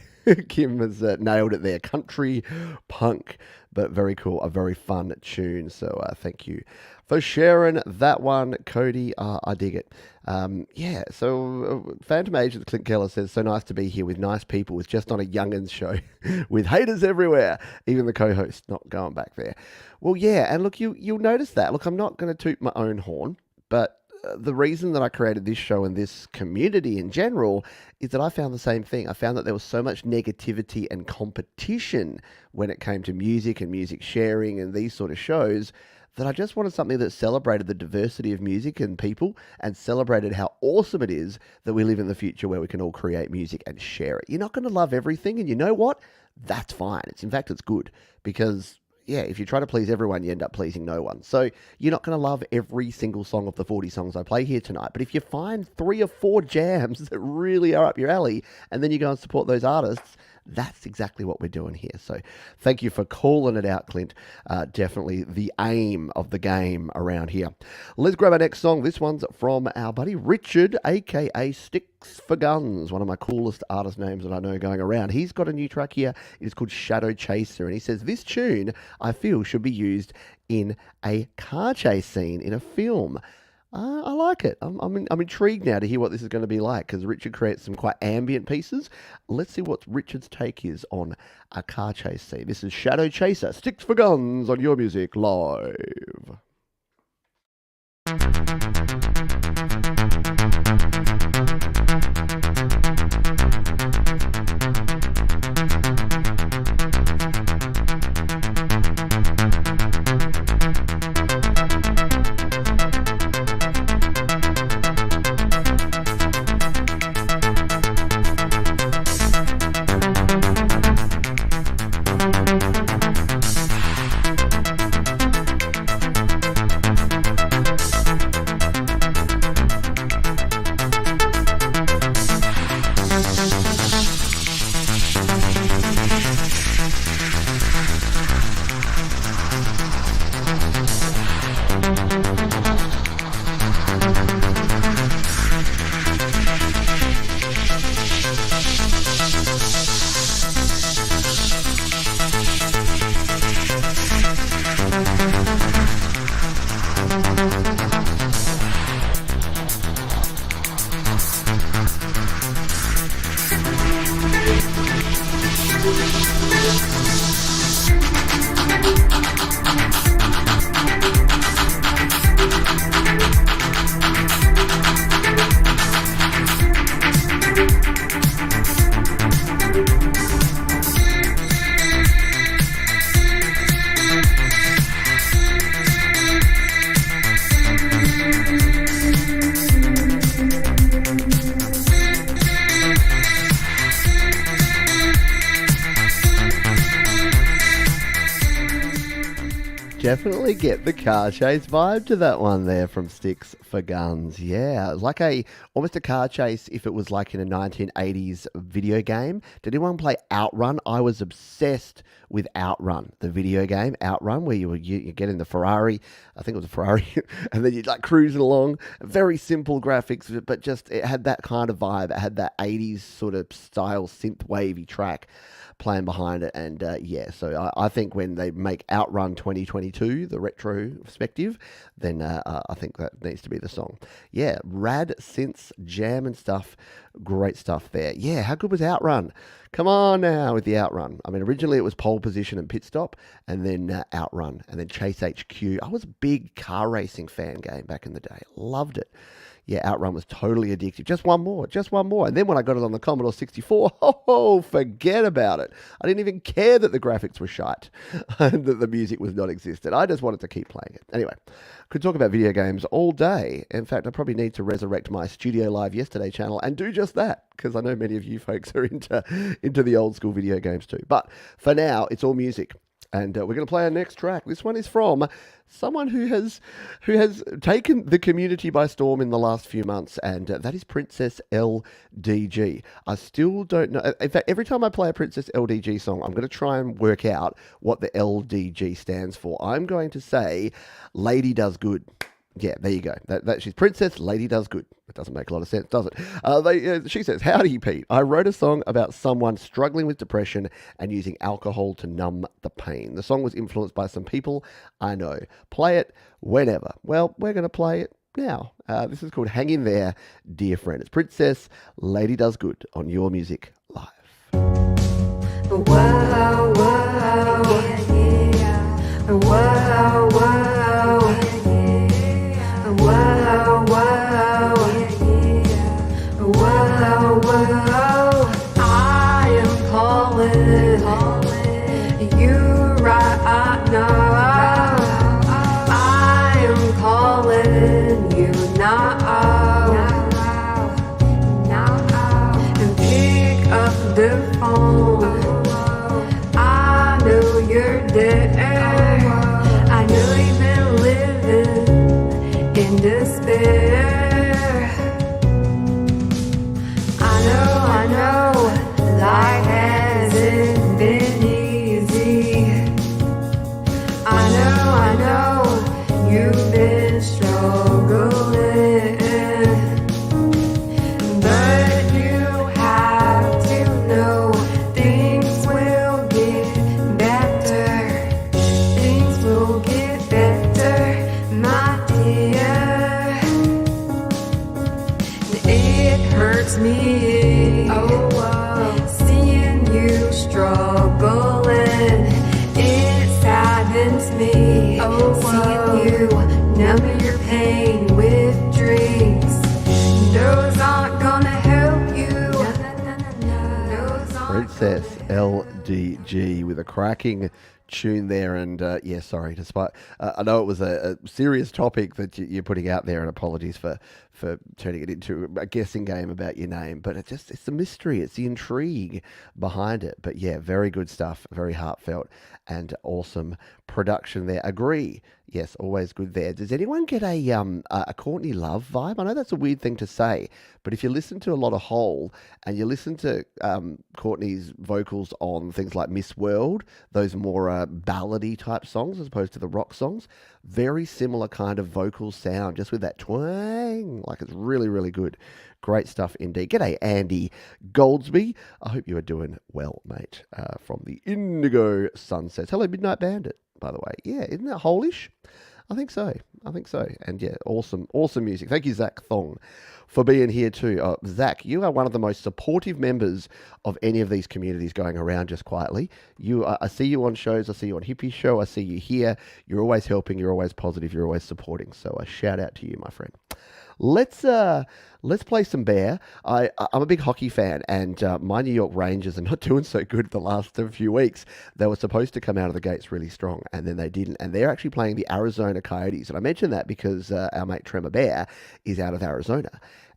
Kim has nailed it there. Country punk. But very cool. A very fun tune. So thank you for sharing that one, Cody. I dig it. So Phantom Agent Clint Keller says, so nice to be here with nice people. It's just not a young'uns show with haters everywhere. Even the co-host not going back there. Well, yeah, and look, you'll notice that. Look, I'm not going to toot my own horn, but the reason that I created this show and this community in general is that I found the same thing. I found that there was so much negativity and competition when it came to music and music sharing and these sort of shows, that I just wanted something that celebrated the diversity of music and people and celebrated how awesome it is that we live in the future where we can all create music and share it. You're not going to love everything, and you know what? That's fine. In fact, it's good, because yeah, if you try to please everyone, you end up pleasing no one. So you're not going to love every single song of the 40 songs I play here tonight. But if you find 3 or 4 jams that really are up your alley, and then you go and support those artists, that's exactly what we're doing here. So thank you for calling it out, Clint. Definitely the aim of the game around here. Let's grab our next song. This one's from our buddy Richard, a.k.a. Sticks for Guns, one of my coolest artist names that I know going around. He's got a new track here. It is called Shadow Chaser, and he says, this tune, I feel, should be used in a car chase scene in a film. I like it. I'm intrigued now to hear what this is going to be like, because Richard creates some quite ambient pieces. Let's see what Richard's take is on a car chase scene. This is Shadow Chaser, Sticks for Guns on Your Music Live. Definitely get the car chase vibe to that one there from Sticks for Guns. Yeah, like almost a car chase if it was like in a 1980s video game. Did anyone play Outrun? I was obsessed with Outrun, the video game Outrun, where you get in the Ferrari. I think it was a Ferrari, and then you're like cruising along. Very simple graphics, but just it had that kind of vibe. It had that 80s sort of style synth wavy track playing behind it, and so I think when they make Outrun 2022, the retrospective, then I think that needs to be the song. Yeah, rad synths, jam and stuff, great stuff there. Yeah, how good was Outrun? Come on now with the Outrun. I mean, originally it was Pole Position and Pit Stop, and then Outrun, and then Chase HQ. I was a big car racing fan game back in the day. Loved it. yeah, Outrun was totally addictive. Just one more. And then when I got it on the Commodore 64, oh, forget about it. I didn't even care that the graphics were shite and that the music was non-existent. I just wanted to keep playing it. Anyway, could talk about video games all day. In fact, I probably need to resurrect my Studio Live Yesterday channel and do just that, because I know many of you folks are into the old school video games too. But for now, it's all music. And we're going to play our next track. This one is from someone who has taken the community by storm in the last few months, and that is Princess LDG. I still don't know. In fact, every time I play a Princess LDG song, I'm going to try and work out what the LDG stands for. I'm going to say Lady Does Good. Yeah, there you go. She's Princess Lady Does Good. It doesn't make a lot of sense, does it? She says, "Howdy, Pete. I wrote a song about someone struggling with depression and using alcohol to numb the pain. The song was influenced by some people I know. Play it whenever." Well, we're going to play it now. This is called Hang In There, Dear Friend. It's Princess Lady Does Good on Your Music Live. Whoa, whoa, yeah. Whoa, whoa. Whoa, whoa, whoa, I am calling you right now. I am calling you now. And pick up the phone. I know you're there. I know you've been living in despair. I know, life hasn't been easy. I know, you've been struggling. But you have to know, things will get better. Things will get better, my dear. It hurts me, seeing you struggling. It saddens me, seeing you numb your pain with drinks. Those aren't gonna help you. Princess LDG with a cracking tune there, and yeah, sorry, despite I know it was a serious topic that you're putting out there, and apologies for turning it into a guessing game about your name, but it's the mystery, it's the intrigue behind it. But yeah, very good stuff, very heartfelt and awesome production there. Agree. Yes, always good there. Does anyone get a Courtney Love vibe? I know that's a weird thing to say, but if you listen to a lot of Hole and you listen to Courtney's vocals on things like Miss World, those more ballady type songs as opposed to the rock songs, very similar kind of vocal sound, just with that twang. Like, it's really, really good. Great stuff indeed. G'day, Andy Goldsby. I hope you are doing well, mate, from the Indigo Sunsets. Hello, Midnight Bandit, by the way. Yeah, isn't that Hole-ish? I think so. And yeah, awesome music. Thank you, Zach Thong, for being here too. Zach, you are one of the most supportive members of any of these communities going around just quietly. I see you on shows. I see you on Hippie Show. I see you here. You're always helping. You're always positive. You're always supporting. So a shout out to you, my friend. Let's play some Bear. I'm a big hockey fan, and my New York Rangers are not doing so good the last few weeks. They were supposed to come out of the gates really strong, and then they didn't. And they're actually playing the Arizona Coyotes. And I mention that because our mate Tremor Bear is out of Arizona.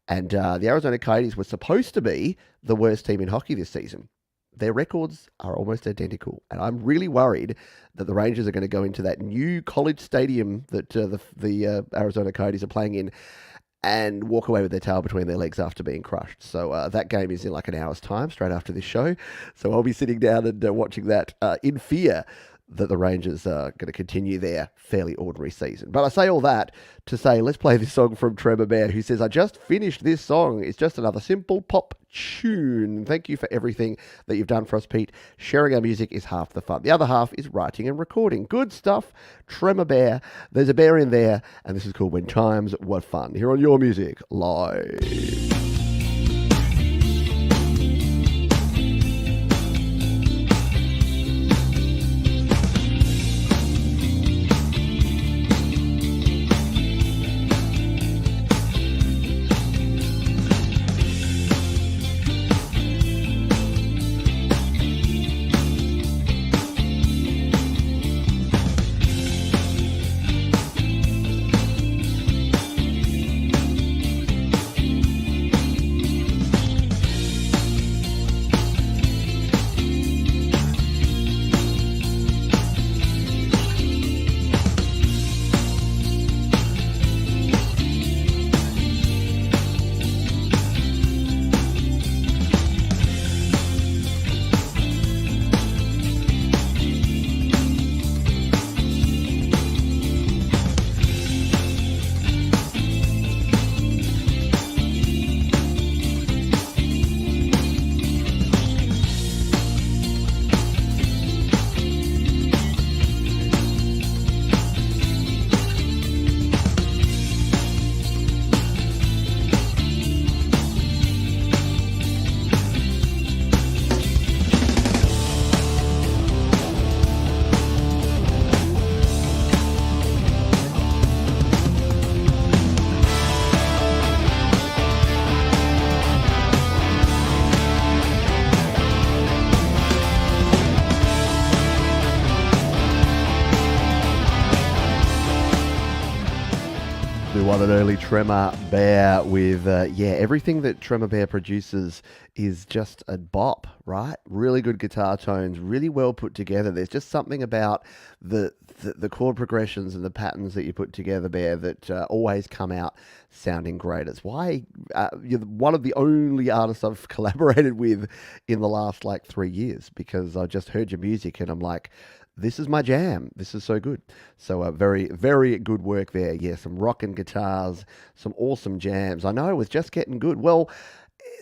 And the Arizona Coyotes were supposed to be the worst team in hockey this season. Their records are almost identical, and I'm really worried that the Rangers are going to go into that new college stadium that the Arizona Coyotes are playing in and walk away with their tail between their legs after being crushed. So that game is in like an hour's time, straight after this show. So I'll be sitting down and watching that in fear that the Rangers are going to continue their fairly ordinary season. But I say all that to say, let's play this song from Trevor Bear, who says, "I just finished this song. It's just another simple pop tune. Thank you for everything that you've done for us, Pete. Sharing our music is half the fun. The other half is writing and recording." Good stuff, Tremor Bear. There's a bear in there, and this is called When Times Were Fun, here on Your Music Live. one and only Tremor Bear with, everything that Tremor Bear produces is just a bop, right? Really good guitar tones, really well put together. There's just something about the chord progressions and the patterns that you put together, Bear, that always come out sounding great. It's why you're one of the only artists I've collaborated with in the last 3 years, because I just heard your music and I'm like, this is my jam. This is so good. So very, very good work there. Yeah, some rockin' guitars, some awesome jams. I know it was just getting good. Well,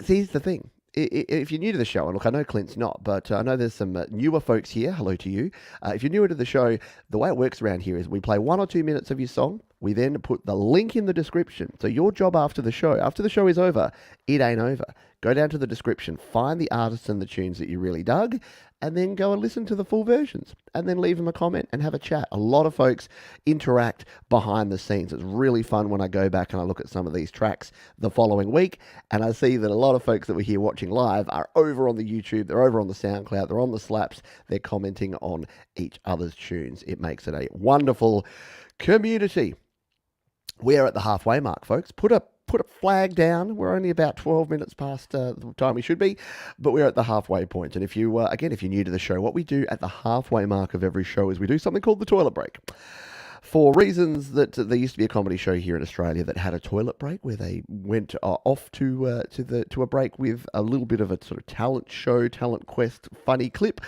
here's the thing. If you're new to the show, and look, I know Clint's not, but I know there's some newer folks here. Hello to you. If you're newer to the show, the way it works around here is we play 1 or 2 minutes of your song. We then put the link in the description. So your job after the show is over, it ain't over. Go down to the description, find the artists and the tunes that you really dug, and then go and listen to the full versions, and then leave them a comment and have a chat. A lot of folks interact behind the scenes. It's really fun when I go back and I look at some of these tracks the following week, and I see that a lot of folks that were here watching live are over on the YouTube, they're over on the SoundCloud, they're on the Slaps, they're commenting on each other's tunes. It makes it a wonderful community. We're at the halfway mark, folks. Put a flag down. We're only about 12 minutes past the time we should be, but we're at the halfway point. And if you, if you're new to the show, what we do at the halfway mark of every show is we do something called the toilet break. For reasons that there used to be a comedy show here in Australia that had a toilet break where they went off to a break with a little bit of a sort of talent show, talent quest, funny clip.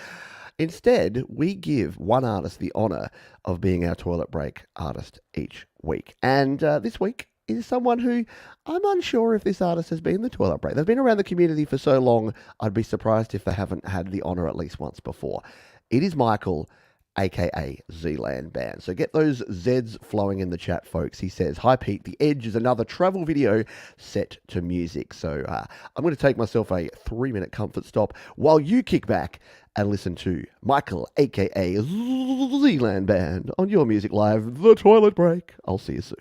Instead, we give one artist the honour of being our toilet break artist each week. And this week is someone who I'm unsure if this artist has been the toilet break. They've been around the community for so long, I'd be surprised if they haven't had the honour at least once before. It is Michael, aka Zealand Band. So get those Zs flowing in the chat, folks. He says, "Hi Pete, The Edge is another travel video set to music." So I'm going to take myself a 3-minute comfort stop while you kick back and listen to Michael, aka Zealand Band, on Your Music Live, The Toilet Break. I'll see you soon.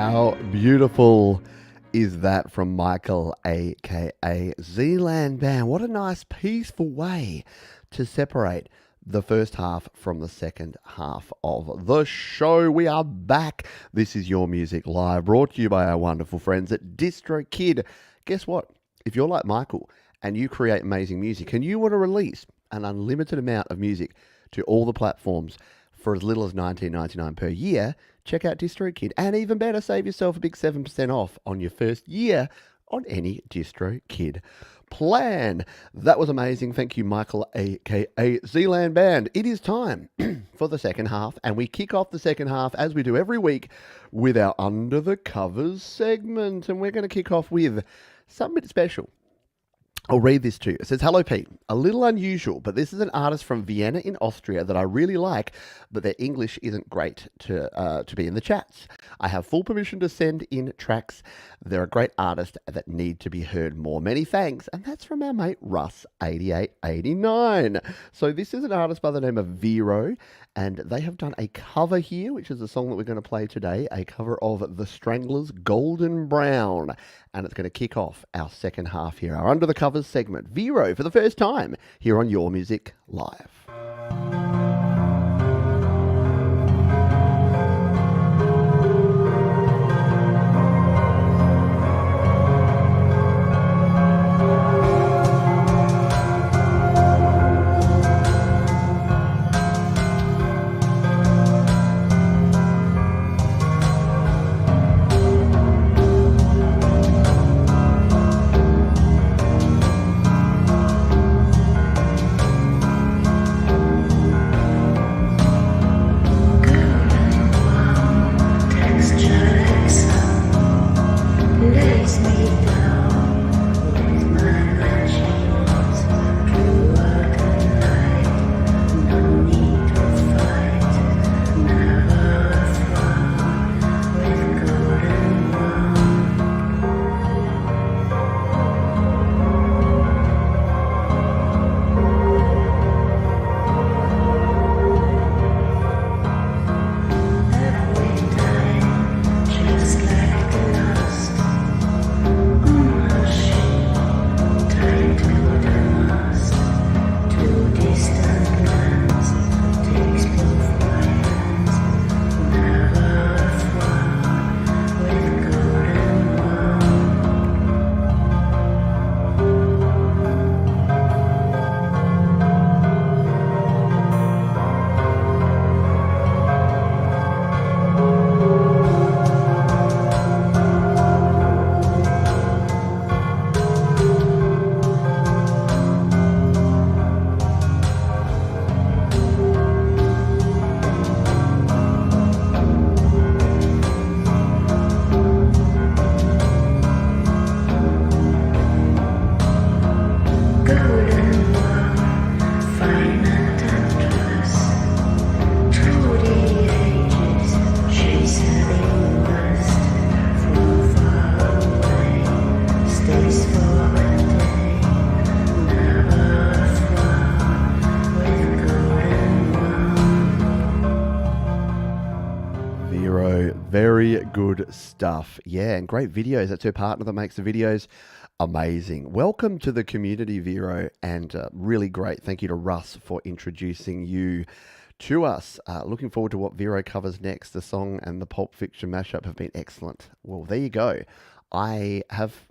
How beautiful is that from Michael, aka Zealand Band? What a nice, peaceful way to separate the first half from the second half of the show. We are back. This is Your Music Live, brought to you by our wonderful friends at DistroKid. Guess what? If you're like Michael and you create amazing music and you want to release an unlimited amount of music to all the platforms for as little as $19.99 per year, check out DistroKid. And even better, save yourself a big 7% off on your first year on any DistroKid plan. That was amazing. Thank you, Michael, aka Zealand Band. It is time for the second half, and we kick off the second half, as we do every week, with our Under the Covers segment. And we're going to kick off with something a bit special. I'll read this to you. It says, "Hello, Pete. A little unusual, but this is an artist from Vienna in Austria that I really like, but their English isn't great to be in the chats. I have full permission to send in tracks. They're a great artist that need to be heard more. Many thanks." And that's from our mate Russ8889. So this is an artist by the name of Vero, and they have done a cover here, which is a song that we're going to play today, a cover of The Stranglers' Golden Brown. And it's going to kick off our second half here, our Under the Covers segment. Vero for the first time here on Your Music Live. Very good stuff. Yeah, and great videos. That's her partner that makes the videos. Amazing. Welcome to the community, Vero, and really great. Thank you to Russ for introducing you to us. Looking forward to what Vero covers next. The song and the Pulp Fiction mashup have been excellent. Well, there you go. I have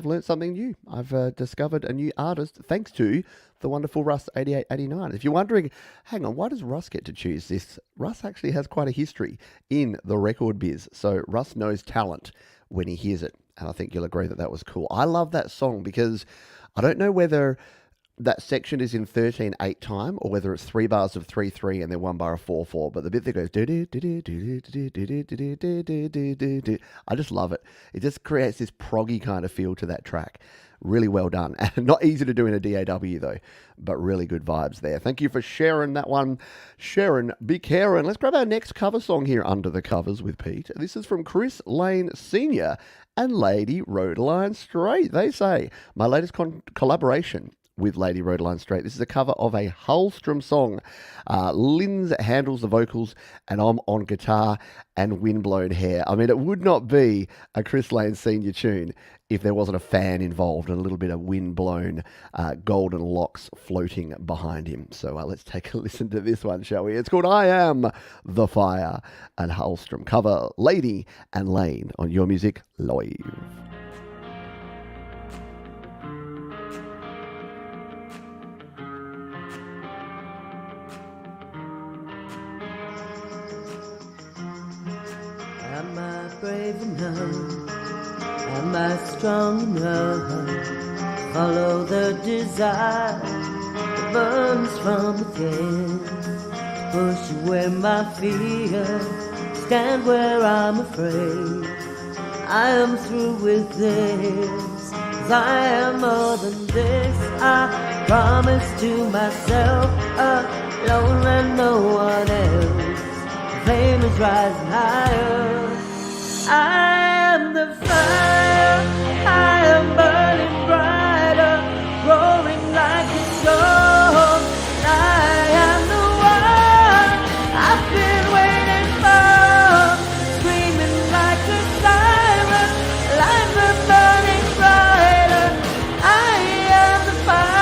learnt something new. I've discovered a new artist thanks to the wonderful Russ8889. If you're wondering, hang on, why does Russ get to choose this? Russ actually has quite a history in the record biz. So Russ knows talent when he hears it. And I think you'll agree that that was cool. I love that song because I don't know whether that section is in 13/8 time or whether it's 3 bars of 3/3 and then 1 bar of 4/4. But the bit that goes, I just love it. It just creates this proggy kind of feel to that track. Really well done. And not easy to do in a DAW though, but really good vibes there. Thank you for sharing that one. Sharon, be caring. Let's grab our next cover song here under the covers with Pete. This is from Chris Lane Sr. and Lady Rodeline Straight. They say, my latest collaboration with Lady Rhodeline Straight. This is a cover of a Hallstrom song. Linz handles the vocals, and I'm on guitar and Windblown Hair. I mean, it would not be a Chris Lane Senior tune if there wasn't a fan involved and a little bit of windblown golden locks floating behind him. So let's take a listen to this one, shall we? It's called I Am the Fire, and Hallstrom cover Lady and Lane on Your Music Live. Am I brave enough? Am I strong enough? Follow the desire that burns from within. Push away my fear, stand where I'm afraid. I am through with this, 'cause I am more than this. I promise to myself, alone and no one else. Flame is rising higher. I am the fire, I am burning brighter, roaring like a storm. I am the one I've been waiting for, screaming like a siren, lights are burning brighter. I am the fire.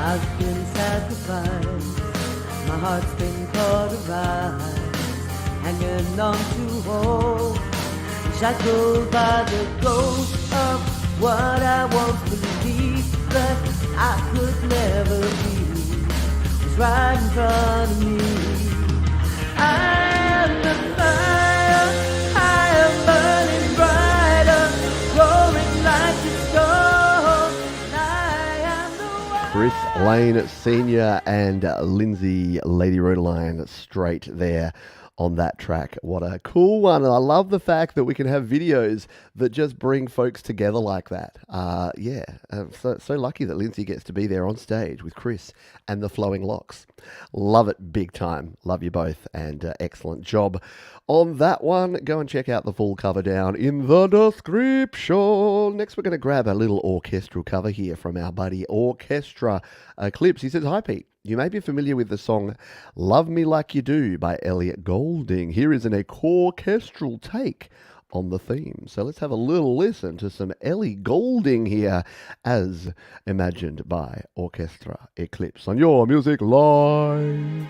I've been sacrificed, my heart's been cauterized, hanging on to hope, shackled by the ghost of what I once believed that I could never be, was right in front of me. I am the fire, I am burning brighter, roaring like a storm. I am the one. Chris Lane Senior and Lindsay Lady Rhodeline Straight there on that track. What a cool one. And I love the fact that we can have videos that just bring folks together like that. So lucky that Lindsay gets to be there on stage with Chris and the Flowing Locks. Love it big time. Love you both, and excellent job on that one. Go and check out the full cover down in the description. Next, we're going to grab a little orchestral cover here from our buddy Orchestra Eclipse. He says, "Hi Pete, you may be familiar with the song Love Me Like You Do by Elliot Goulding. Here is an orchestral take on the theme." So let's have a little listen to some Ellie Goulding here as imagined by Orchestra Eclipse on Your Music Live.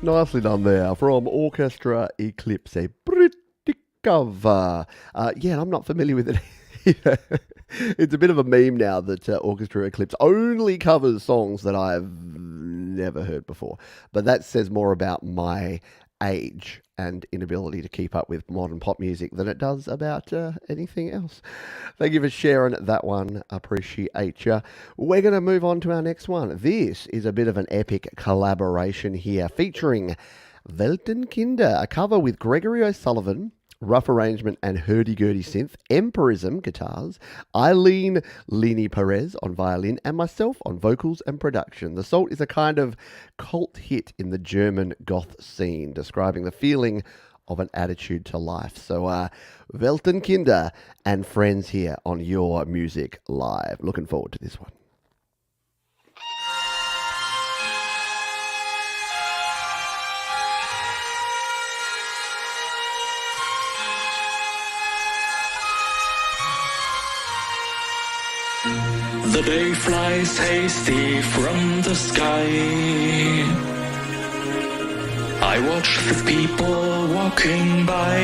Nicely done there from Orchestra Eclipse, a pretty cover. And I'm not familiar with it. It's a bit of a meme now that Orchestra Eclipse only covers songs that I've never heard before. But that says more about my age and inability to keep up with modern pop music than it does about anything else. Thank you for sharing that one. Appreciate you. We're going to move on to our next one. This is a bit of an epic collaboration here featuring Weltenkinder, a cover with Gregory O'Sullivan, rough arrangement and hurdy-gurdy synth, Empirism guitars, Eileen Lini Perez on violin, and myself on vocals and production. The Salt is a kind of cult hit in the German goth scene, describing the feeling of an attitude to life. So, Weltenkinder and friends here on Your Music Live. Looking forward to this one. The day flies hasty from the sky. I watch the people walking by.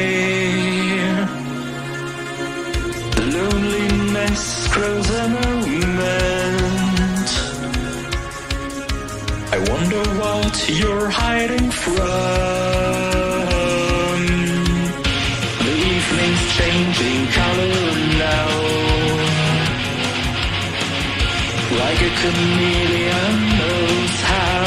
The loneliness grows a moment. I wonder what you're hiding from. The evening's changing color now. Like a chameleon knows how.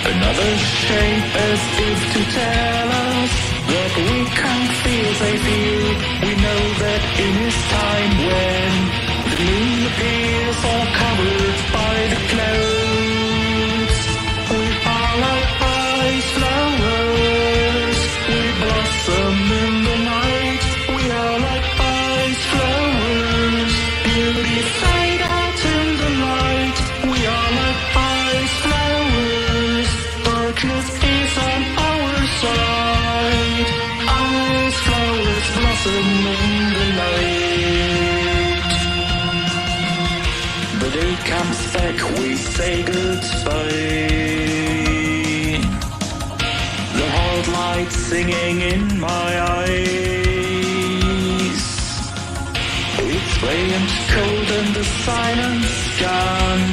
Another shape as if to tell us that we can't feel they feel. We know that in this time when the moon appears all covered by the clouds, we are like ice flowers. We blossom in the night. We are like ice flowers. Beauty fade out in the light. We are like ice flowers. Darkness is on our side. Ice flowers blossom in the night. The day comes back, we say goodbye. The hard light singing in my eyes. It's gray and cold and the silence gone.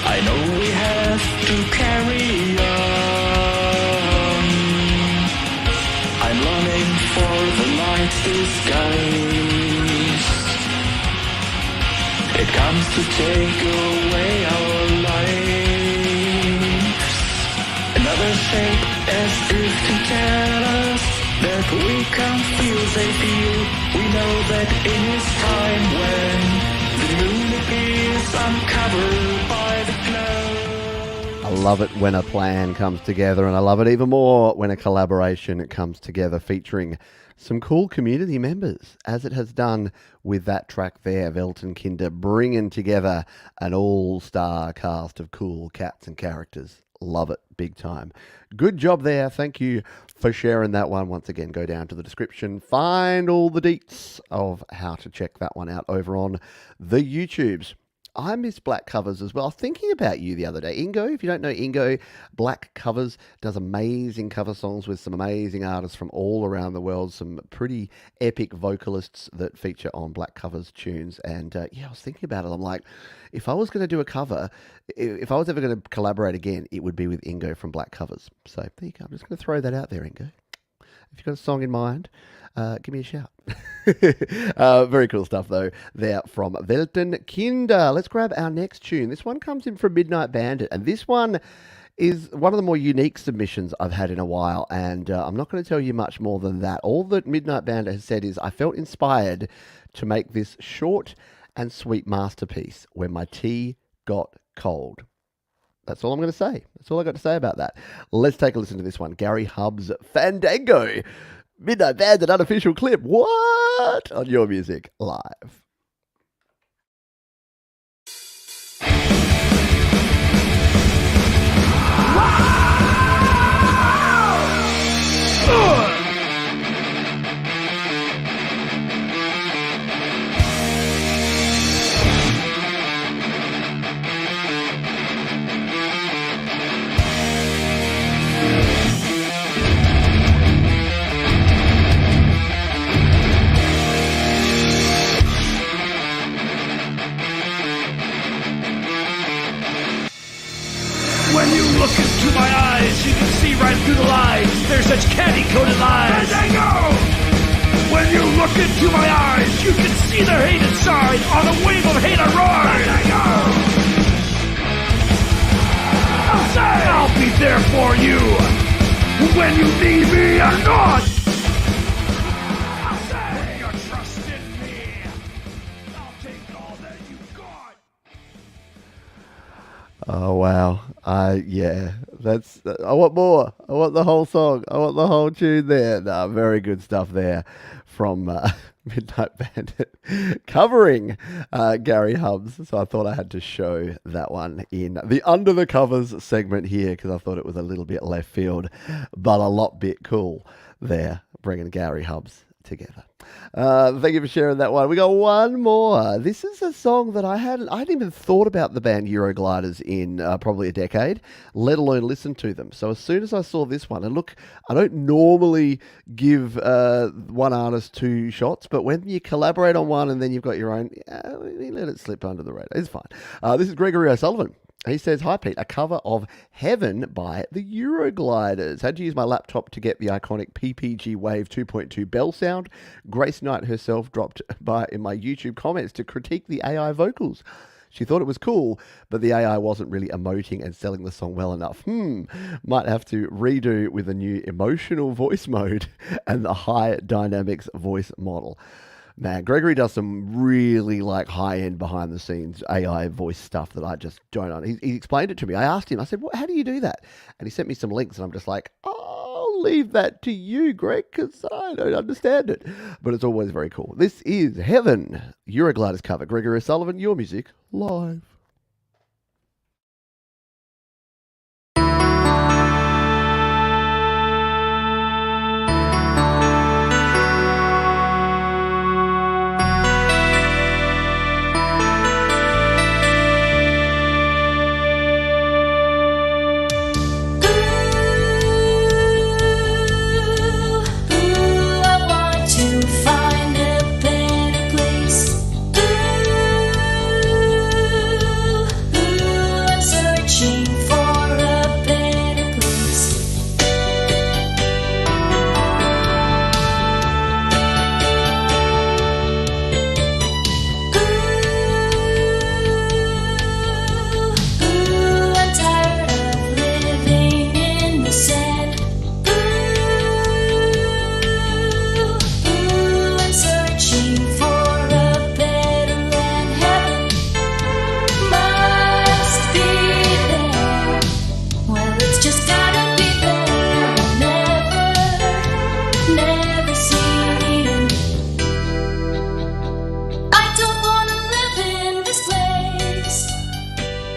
I know we have to carry on. I'm longing for the night's disguise. It comes to take away our lives. Another shape as if to tell us that we can't feel they feel. We know that in this time when the moon appears uncovered by the clouds. I love it when a plan comes together, and I love it even more when a collaboration comes together featuring some cool community members, as it has done with that track there, Weltenkinder, bringing together an all-star cast of cool cats and characters. Love it, big time. Good job there. Thank you for sharing that one. Once again, go down to the description, find all the deets of how to check that one out over on the YouTubes. I miss Black Covers as well. I was thinking about you the other day. Ingo, if you don't know Ingo, Black Covers does amazing cover songs with some amazing artists from all around the world, some pretty epic vocalists that feature on Black Covers tunes. And yeah, I was thinking about it. I'm like, if I was going to do a cover, if I was ever going to collaborate again, it would be with Ingo from Black Covers. So there you go. I'm just going to throw that out there, Ingo. If you've got a song in mind, give me a shout. Very cool stuff, though, there from Weltenkinder. Let's grab our next tune. This one comes in from Midnight Bandit, and this one is one of the more unique submissions I've had in a while, and I'm not going to tell you much more than that. All that Midnight Bandit has said is, I felt inspired to make this short and sweet masterpiece when my tea got cold. That's all I'm going to say. That's all I got to say about that. Let's take a listen to this one. Gary Hubb's Fandango. Midnight Bandit unofficial clip. What? On Your Music Live. look into my eyes, you can see right through the lies. They're such candy-coated lies. When you look into my eyes, you can see the hate inside. On a wave of hate I ride. I'll say I'll be there for you when you need me or not. I'll say put your trust in me. I'll take all that you got. Oh wow! Yeah, that's. I want more. I want the whole song. I want the whole tune there. Nah, very good stuff there from Midnight Bandit covering Gary Hubs. So I thought I had to show that one in the Under the Covers segment here because I thought it was a little bit left field, but a lot bit cool there, bringing Gary Hubs together. Thank you for sharing that one. We got one more. This is a song that I hadn't even thought about the band Eurogliders in probably a decade, let alone listen to them. So as soon as I saw this one, and look, I don't normally give one artist two shots, but when you collaborate on one and then you've got your own, we let it slip under the radar. It's fine. This is Gregory O'Sullivan. He says, "Hi Pete, a cover of Heaven by the Eurogliders. Had to use my laptop to get the iconic PPG Wave 2.2 bell sound. Grace Knight herself dropped by in my YouTube comments to critique the AI vocals. She thought it was cool, but the AI wasn't really emoting and selling the song well enough. Might have to redo with a new emotional voice mode and the high dynamics voice model." Man, Gregory does some really high-end behind-the-scenes AI voice stuff that I just don't know. He explained it to me. I asked him, I said, how do you do that? And he sent me some links, and I'm just like, I'll leave that to you, Greg, because I don't understand it. But it's always very cool. This is Heaven, Eurogliders cover. Gregory O'Sullivan, your music, live.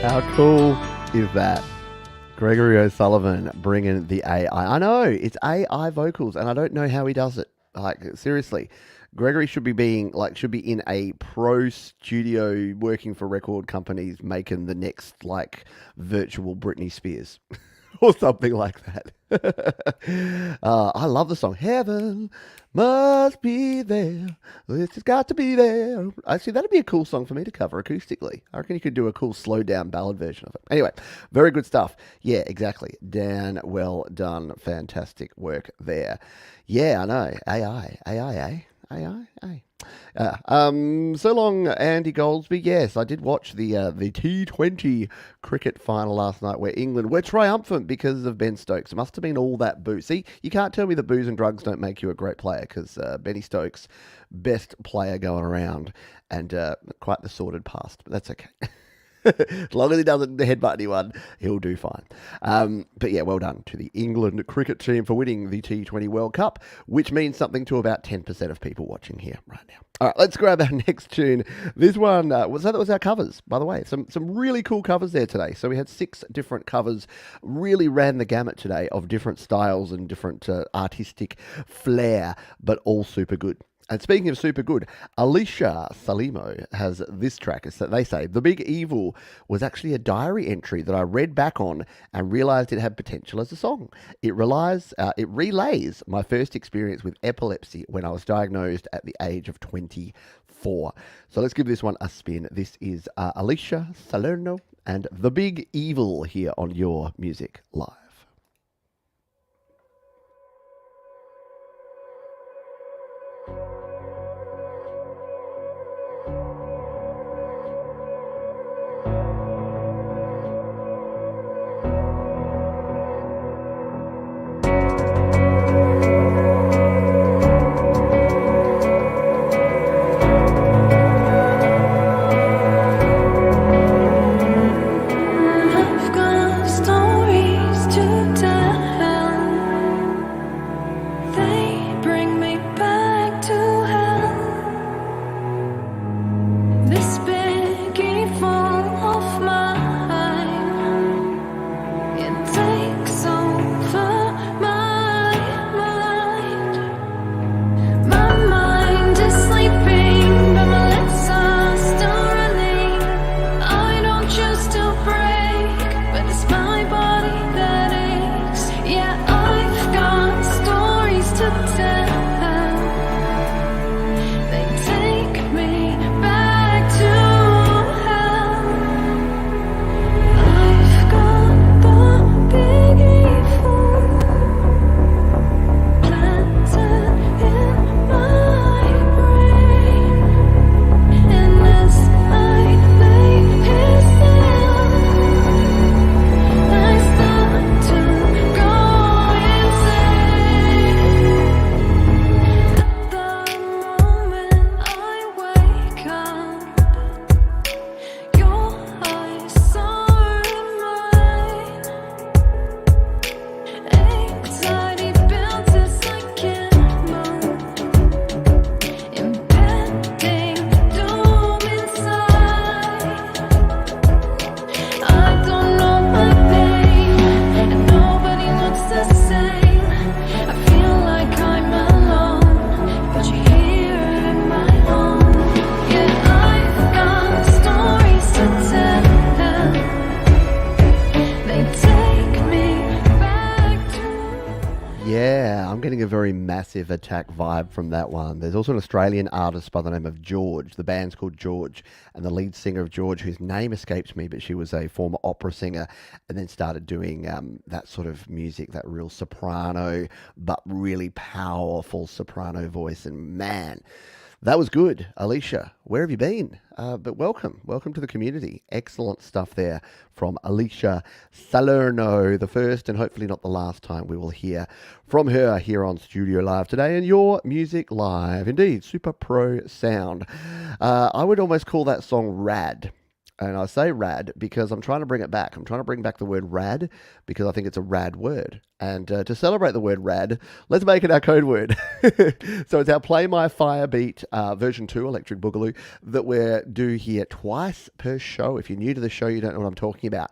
How cool is that? Gregory O'Sullivan bringing the AI. I know, it's AI vocals, and I don't know how he does it. Seriously. Gregory should be in a pro studio working for record companies making the next, virtual Britney Spears. Or something like that. I love the song. Heaven must be there. It's just got to be there. Actually, that'd be a cool song for me to cover acoustically. I reckon you could do a cool slowed down ballad version of it. Anyway, very good stuff. Yeah, exactly. Dan, well done. Fantastic work there. Yeah, I know. AI. So long, Andy Goldsby. Yes, I did watch the T20 cricket final last night where England were triumphant because of Ben Stokes. It must have been all that booze. See, you can't tell me that booze and drugs don't make you a great player because Benny Stokes, best player going around and quite the sordid past, but that's okay. As long as he doesn't headbutt anyone, he'll do fine. But yeah, well done to the England cricket team for winning the T20 World Cup, which means something to about 10% of people watching here right now. All right, let's grab our next tune. This one was our covers, by the way. Some really cool covers there today. So we had 6 different covers, really ran the gamut today of different styles and different artistic flair, but all super good. And speaking of super good, Alicia Salimo has this track. They say, "The Big Evil was actually a diary entry that I read back on and realized it had potential as a song. It relays my first experience with epilepsy when I was diagnosed at the age of 24. So let's give this one a spin. This is Alicia Salerno and The Big Evil here on Your Music Live. I've got stories to tell. They bring me back to hell. This big evil of mine, it takes over my mind. My mind is sleeping, but my legs are still running. I don't choose to break, but it's my body that aches. Yeah, I've got stories to tell. They take me back to hell. I've got the big evil planted in my brain. And as I lay here still, I start to go insane. The moment I wake up, your eyes are in mine. Anxiety builds as I can't move, impending doom inside. I don't know my pain, and nobody looks the same. I feel like I'm alone, but you're here in my home. Yeah, I've got stories to tell. They take me back to. Yeah, I'm getting a very Massive Attack vibe from that one. There's also an Australian artist by the name of George. The band's called George, and the lead singer of George, whose name escapes me, but she was a former opera singer and then started doing that sort of music, that real soprano, but really powerful soprano voice. And man, that was good. Alicia, where have you been? But welcome to the community. Excellent stuff there from Alicia Salerno, the first and hopefully not the last time we will hear from her here on Studio Live today and Your Music Live. Indeed, super pro sound. I would almost call that song rad. And I say rad because I'm trying to bring it back. I'm trying to bring back the word rad because I think it's a rad word. And to celebrate the word rad, let's make it our code word. So it's our Play My Fire Beat version 2, Electric Boogaloo, that we do here twice per show. If you're new to the show, you don't know what I'm talking about.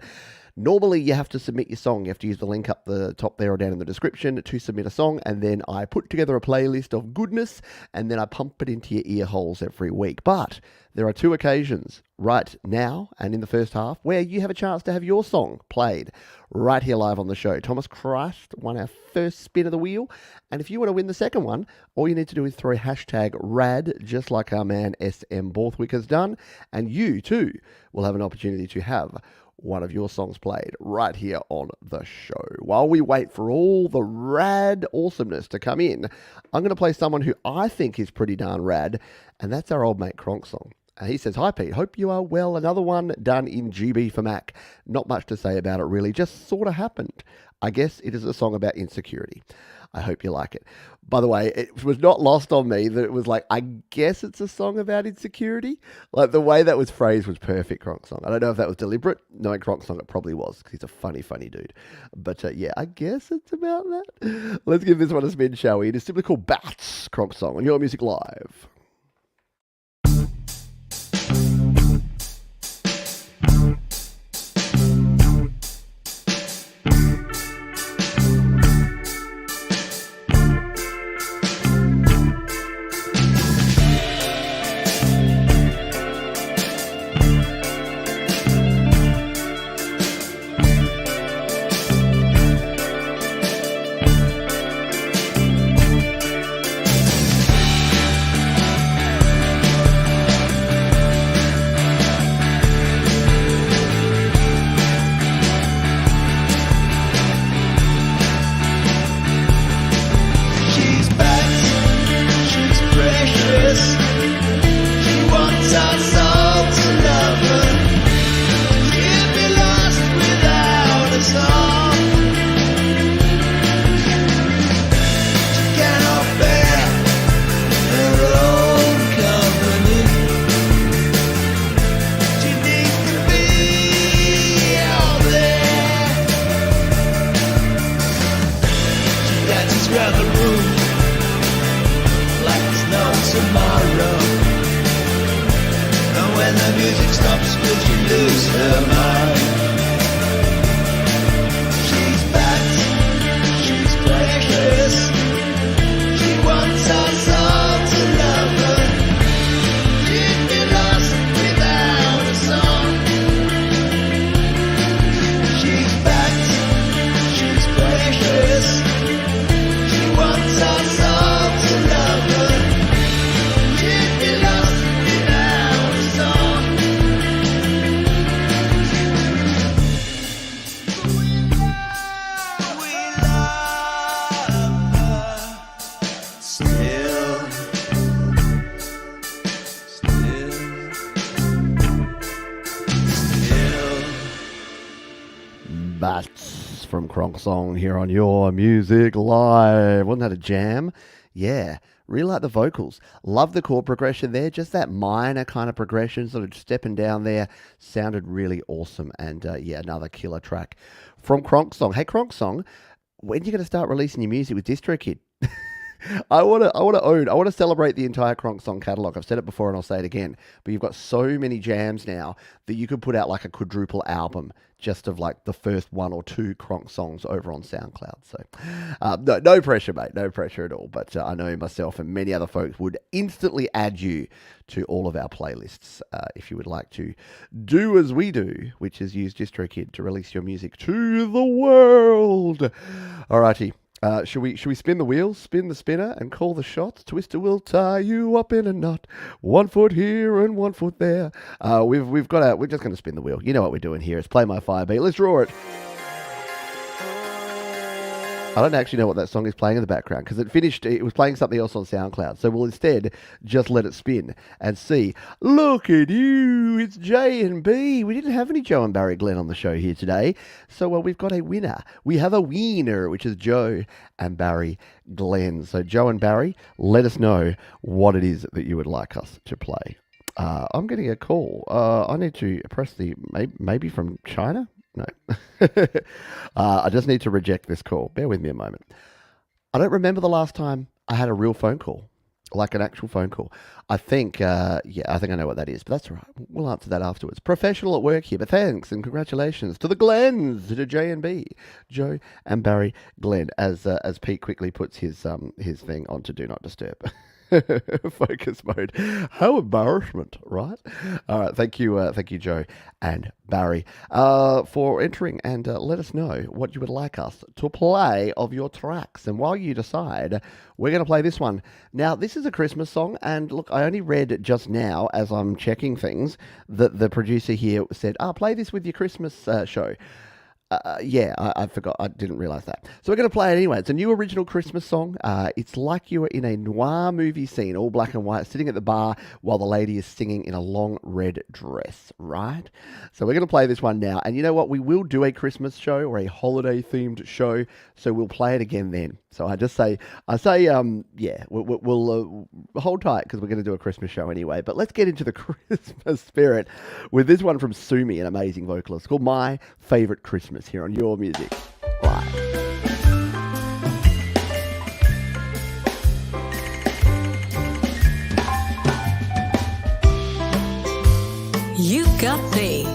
Normally, you have to submit your song. You have to use the link up the top there or down in the description to submit a song, and then I put together a playlist of goodness, and then I pump it into your ear holes every week. But there are two occasions right now and in the first half where you have a chance to have your song played right here live on the show. Thomas Christ won our first spin of the wheel, and if you want to win the second one, all you need to do is throw hashtag RAD, just like our man SM Borthwick has done, and you too will have an opportunity to have one of your songs played right here on the show. While we wait for all the rad awesomeness to come in, I'm going to play someone who I think is pretty darn rad, and that's our old mate Kronk song. He says, "Hi Pete, hope you are well. Another one done in GB for Mac. Not much to say about it really, just sort of happened. I guess it is a song about insecurity. I hope you like it." By the way, it was not lost on me that it was like, I guess it's a song about insecurity. Like the way that was phrased was perfect, Kronk song. I don't know if that was deliberate. Knowing Kronk song, it probably was because he's a funny dude. But yeah, I guess it's about that. Let's give this one a spin, shall we? It is simply called Bats, Kronk song on Your Music Live. Bats from Kronk Song here on Your Music Live. Wasn't that a jam? Yeah. Really like the vocals. Love the chord progression there. Just that minor kind of progression, sort of stepping down there. Sounded really awesome. And yeah, another killer track from Kronk Song. Hey, Kronk Song, when are you going to start releasing your music with DistroKid? I want to celebrate the entire Kronk Song catalog. I've said it before and I'll say it again, but you've got so many jams now that you could put out like a quadruple album just of like the first one or two Kronk songs over on SoundCloud. So no pressure, mate. No pressure at all. But I know myself and many other folks would instantly add you to all of our playlists if you would like to do as we do, which is use DistroKid to release your music to the world. Alrighty. Should we spin the wheel, spin the spinner, and call the shots? Twister will tie you up in a knot. 1 foot here and 1 foot there. We're just going to spin the wheel. You know what we're doing here. It's Play My Fire Beat. Let's draw it. I don't actually know what that song is playing in the background because it was playing something else on SoundCloud. So we'll instead just let it spin and see. Look at you, it's J and B. We didn't have any Joe and Barry Glenn on the show here today. So we've got a winner. We have a wiener, which is Joe and Barry Glenn. So Joe and Barry, let us know what it is that you would like us to play. I'm getting a call. I need to press the, maybe from China? No. I just need to reject this call. Bear with me a moment. I don't remember the last time I had a real phone call, like an actual phone call. I think I know what that is, but that's all right. We'll answer that afterwards. Professional at work here, but thanks and congratulations to the Glens, to J and B, Joe and Barry Glenn, as Pete quickly puts his thing onto Do Not Disturb. Focus mode. How embarrassment, right? All right, thank you, Joe and Barry, for entering, and let us know what you would like us to play of your tracks. And while you decide, we're going to play this one. Now, this is a Christmas song, and look, I only read just now as I'm checking things that the producer here said, play this with your Christmas show. I forgot. I didn't realize that. So we're going to play it anyway. It's a new original Christmas song. It's like you are in a noir movie scene, all black and white, sitting at the bar while the lady is singing in a long red dress, right? So we're going to play this one now. And you know what? We will do a Christmas show or a holiday-themed show, so we'll play it again then. So we'll hold tight because we're going to do a Christmas show anyway. But let's get into the Christmas spirit with this one from Sumi, an amazing vocalist, called My Favorite Christmas, here on Your Music Live. You got me.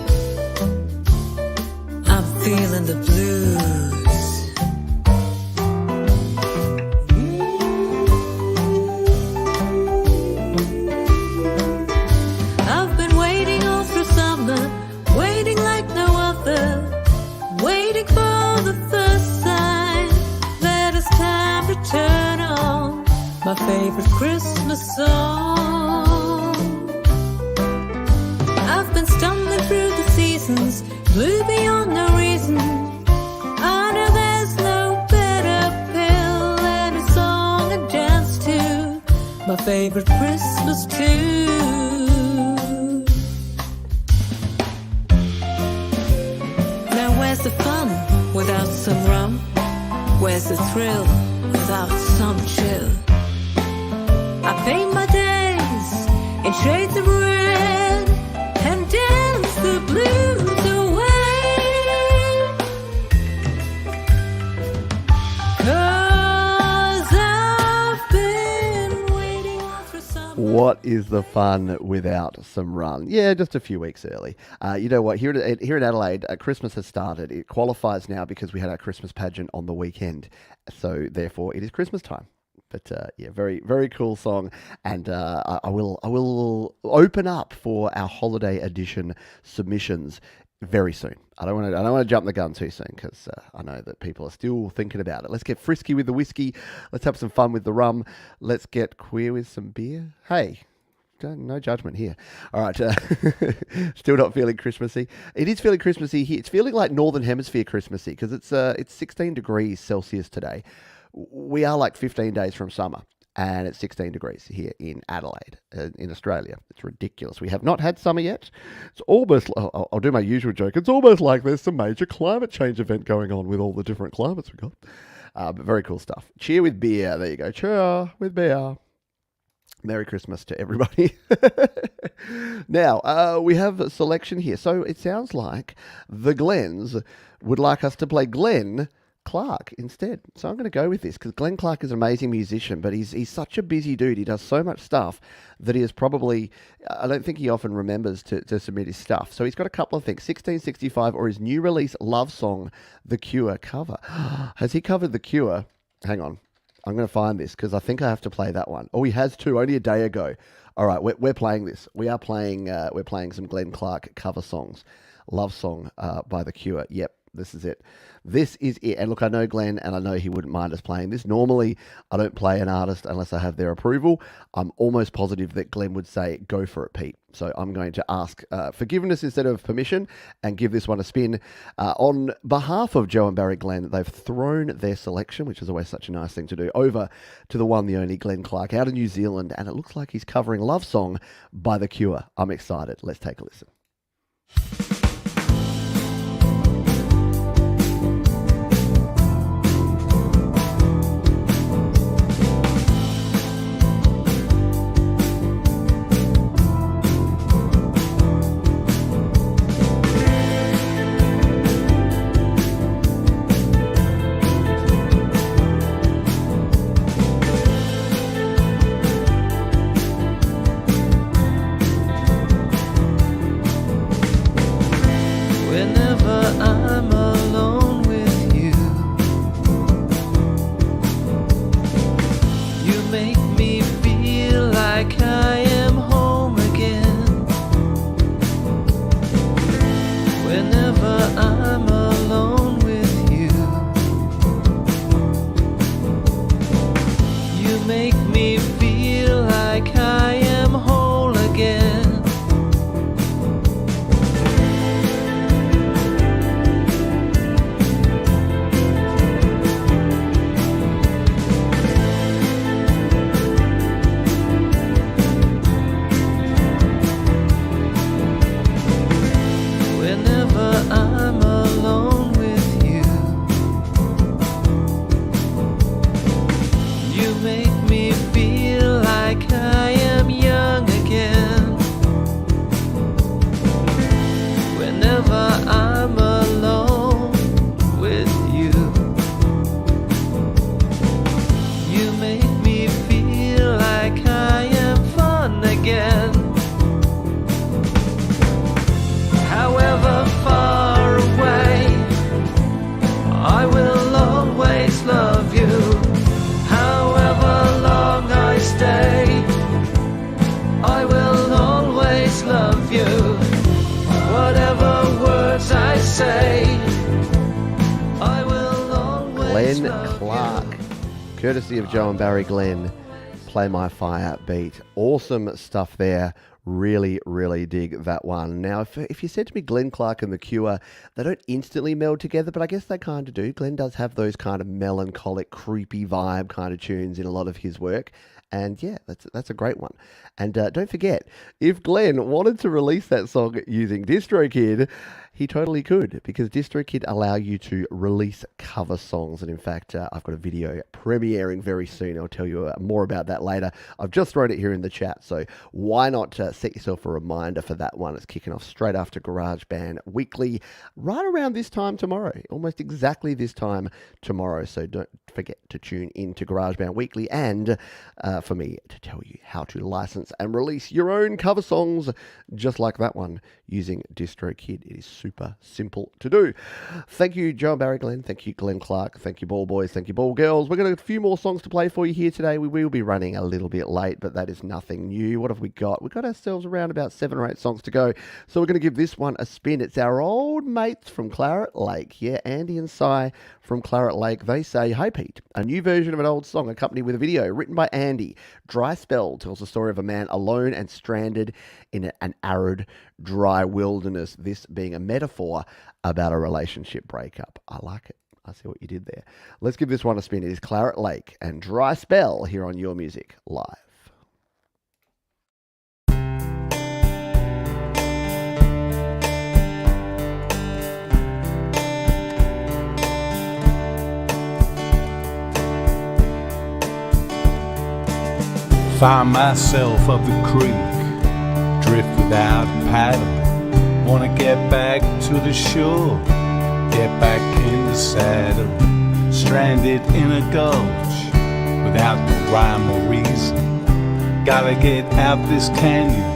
I'm feeling the blues. I've been waiting all through summer, waiting like no other, waiting for the first sign that it's time to turn on my favorite Christmas song. I've been stumbling through the seasons, blue beyond no reason. I know there's no better pill than a song and dance to my favorite Christmas tune. Now where's the fun without some rum? Where's the thrill without some chill? I paint my days in shades of red and dance the blues away. 'Cause I've been waiting for some. What is the fun without some rum? Yeah, just a few weeks early. You know what? Here in Adelaide, Christmas has started. It qualifies now because we had our Christmas pageant on the weekend. So therefore, it is Christmas time. But very, very cool song, and I will open up for our holiday edition submissions very soon. I don't want to jump the gun too soon because I know that people are still thinking about it. Let's get frisky with the whiskey. Let's have some fun with the rum. Let's get queer with some beer. Hey. No judgment here. All right. Still not feeling Christmassy. It is feeling Christmassy here. It's feeling like Northern Hemisphere Christmassy because it's 16 degrees Celsius today. We are like 15 days from summer. and it's 16 degrees here in Adelaide, in Australia. It's ridiculous. We have not had summer yet. It's almost, I'll do my usual joke, it's almost like there's some major climate change event going on with all the different climates we've got. But very cool stuff. Cheer with beer. There you go. Cheer with beer. Merry Christmas to everybody. Now, we have a selection here. So it sounds like the Glens would like us to play Glenn Clark instead. So I'm going to go with this because Glenn Clark is an amazing musician, but he's such a busy dude. He does so much stuff that he is probably, I don't think he often remembers to submit his stuff. So he's got a couple of things, 1665 or his new release Love Song, The Cure cover. Has he covered The Cure? Hang on. I'm going to find this because I think I have to play that one. Oh, he has too, only a day ago. All right, we're playing this. We're playing some Glenn Clark cover songs. Love Song by The Cure. Yep, this is it. This is it. And look, I know Glenn, and I know he wouldn't mind us playing this. Normally, I don't play an artist unless I have their approval. I'm almost positive that Glenn would say, go for it, Pete. So I'm going to ask forgiveness instead of permission and give this one a spin. On behalf of Joe and Barry Glenn, they've thrown their selection, which is always such a nice thing to do, over to the one, the only Glenn Clark out of New Zealand. And it looks like he's covering Love Song by The Cure. I'm excited. Let's take a listen. Courtesy of Joe and Barry Glenn, Play My Fire beat. Awesome stuff there. Really, really dig that one. Now, if you said to me Glenn Clark and The Cure, they don't instantly meld together, but I guess they kind of do. Glenn does have those kind of melancholic, creepy vibe kind of tunes in a lot of his work. And yeah, that's a great one. And don't forget, if Glenn wanted to release that song using DistroKid, he totally could, because DistroKid allow you to release cover songs. And in fact, I've got a video premiering very soon. I'll tell you more about that later. I've just thrown it here in the chat, so why not set yourself a reminder for that one? It's kicking off straight after GarageBand Weekly, right around this time tomorrow, almost exactly this time tomorrow. So don't forget to tune in to GarageBand Weekly and for me to tell you how to license and release your own cover songs just like that one using DistroKid. It is super simple to do. Thank you, Joe and Barry Glenn. Thank you, Glenn Clark. Thank you, Ball Boys. Thank you, Ball Girls. We've got a few more songs to play for you here today. We will be running a little bit late, but that is nothing new. What have we got? We've got ourselves around about 7 or 8 songs to go. So we're going to give this one a spin. It's our old mates from Claret Lake. Yeah, Andy and Cy from Claret Lake. They say, "Hey Pete, a new version of an old song accompanied with a video written by Andy. Dry Spell tells the story of a man alone and stranded in an arid, dry wilderness, this being a metaphor about a relationship breakup." I like it. I see what you did there. Let's give this one a spin. It is Claret Lake and Dry Spell here on Your Music Live. Find myself up the creek, drift without a paddle. Wanna get back to the shore, get back in the saddle. Stranded in a gulch, without no rhyme or reason. Gotta get out this canyon,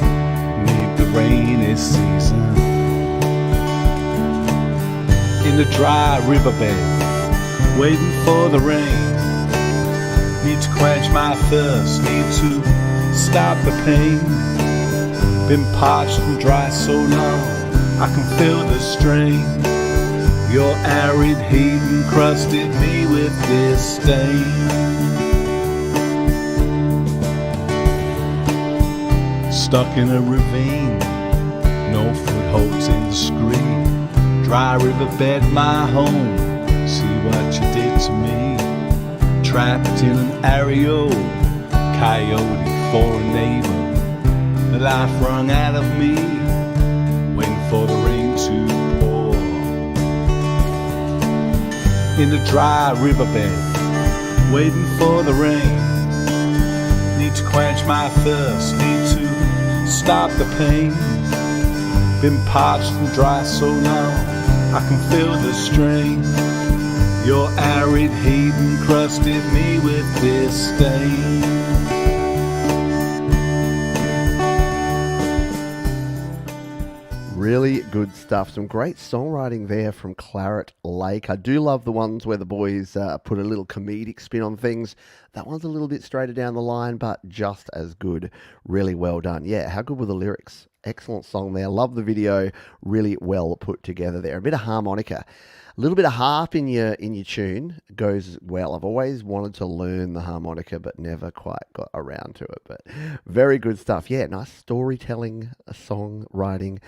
need the rainy season. In the dry riverbed, waiting for the rain. Need to quench my thirst, need to stop the pain. Been parched and dry so long, I can feel the strain. Your arid heat encrusted me with disdain. Stuck in a ravine, no footholds in the screen. Dry riverbed, my home, see what you did to me. Trapped in an aerial, coyote for a neighbor. The life wrung out of me, waiting for the rain to pour. In the dry riverbed, waiting for the rain. Need to quench my thirst, need to stop the pain. Been parched and dry so long, I can feel the strain. Your arid heat encrusted me with disdain. Really good stuff. Some great songwriting there from Claret Lake. I do love the ones where the boys put a little comedic spin on things. That one's a little bit straighter down the line, but just as good. Really well done. Yeah, how good were the lyrics? Excellent song there. Love the video. Really well put together there. A bit of harmonica. A little bit of harp in your tune goes well. I've always wanted to learn the harmonica, but never quite got around to it. But very good stuff. Yeah, nice storytelling, songwriting,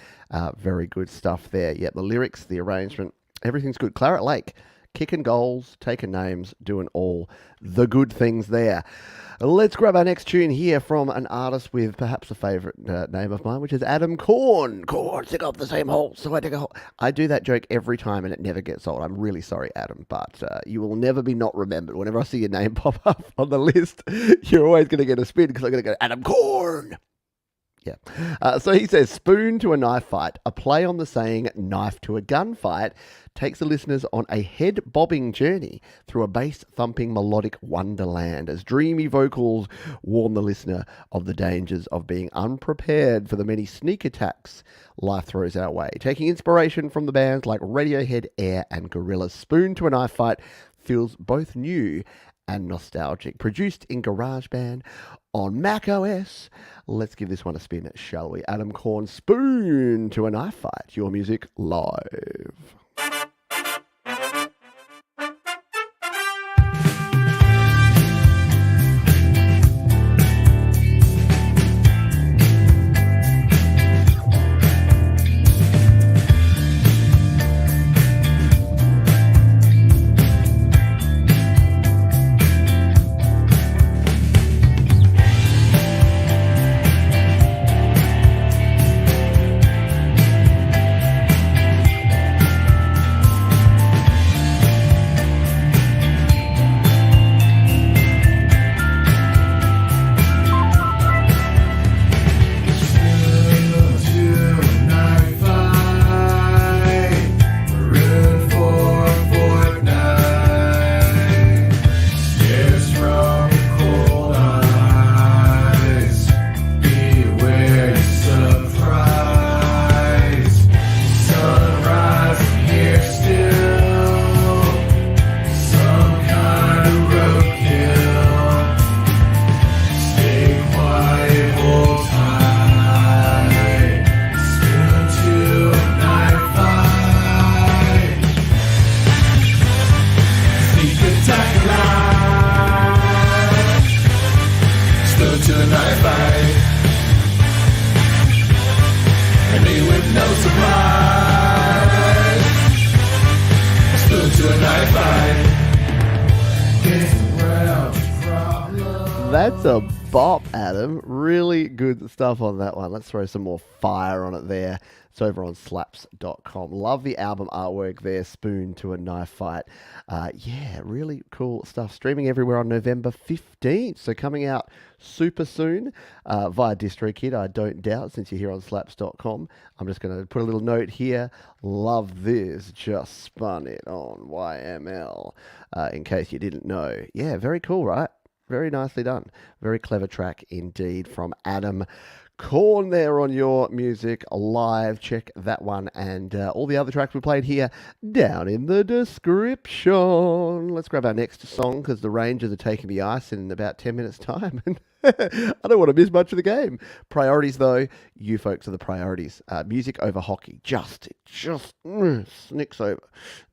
very good stuff there. Yeah, the lyrics, the arrangement, everything's good. Claret Lake, kicking goals, taking names, doing all the good things there. Let's grab our next tune here from an artist with perhaps a favourite name of mine, which is Adam Korn. Korn, stick off the same hole, so I dig a hole. I do that joke every time and it never gets old. I'm really sorry, Adam, but you will never be not remembered. Whenever I see your name pop up on the list, you're always going to get a spin because I'm going to go, Adam Korn. Yeah. So he says, spoon to a knife fight, a play on the saying knife to a gunfight, takes the listeners on a head-bobbing journey through a bass-thumping melodic wonderland as dreamy vocals warn the listener of the dangers of being unprepared for the many sneak attacks life throws our way. Taking inspiration from the bands like Radiohead, Air and Gorillaz, Spoon to a Knife Fight feels both new and nostalgic. Produced in GarageBand on Mac OS. Let's give this one a spin, shall we? Adam Korn, Spoon to a Knife Fight. Your Music Live. To a knife fight. That's a bop, Adam. Really good stuff on that one. Let's throw some more fire on it there. It's over on slaps.com. Love the album artwork there, Spoon to a Knife Fight. Yeah, really cool stuff. Streaming everywhere on November 15th. So coming out super soon via DistroKid, I don't doubt, since you're here on slaps.com. I'm just going to put a little note here. Love this. Just spun it on YML. In case you didn't know. Yeah, very cool, right? Very nicely done. Very clever track indeed from Adam Korn there on Your Music Live. Check that one and all the other tracks we played here down in the description. Let's grab our next song because the Rangers are taking the ice in about 10 minutes' time. I don't want to miss much of the game. Priorities, though. You folks are the priorities. Music over hockey. Just snicks over.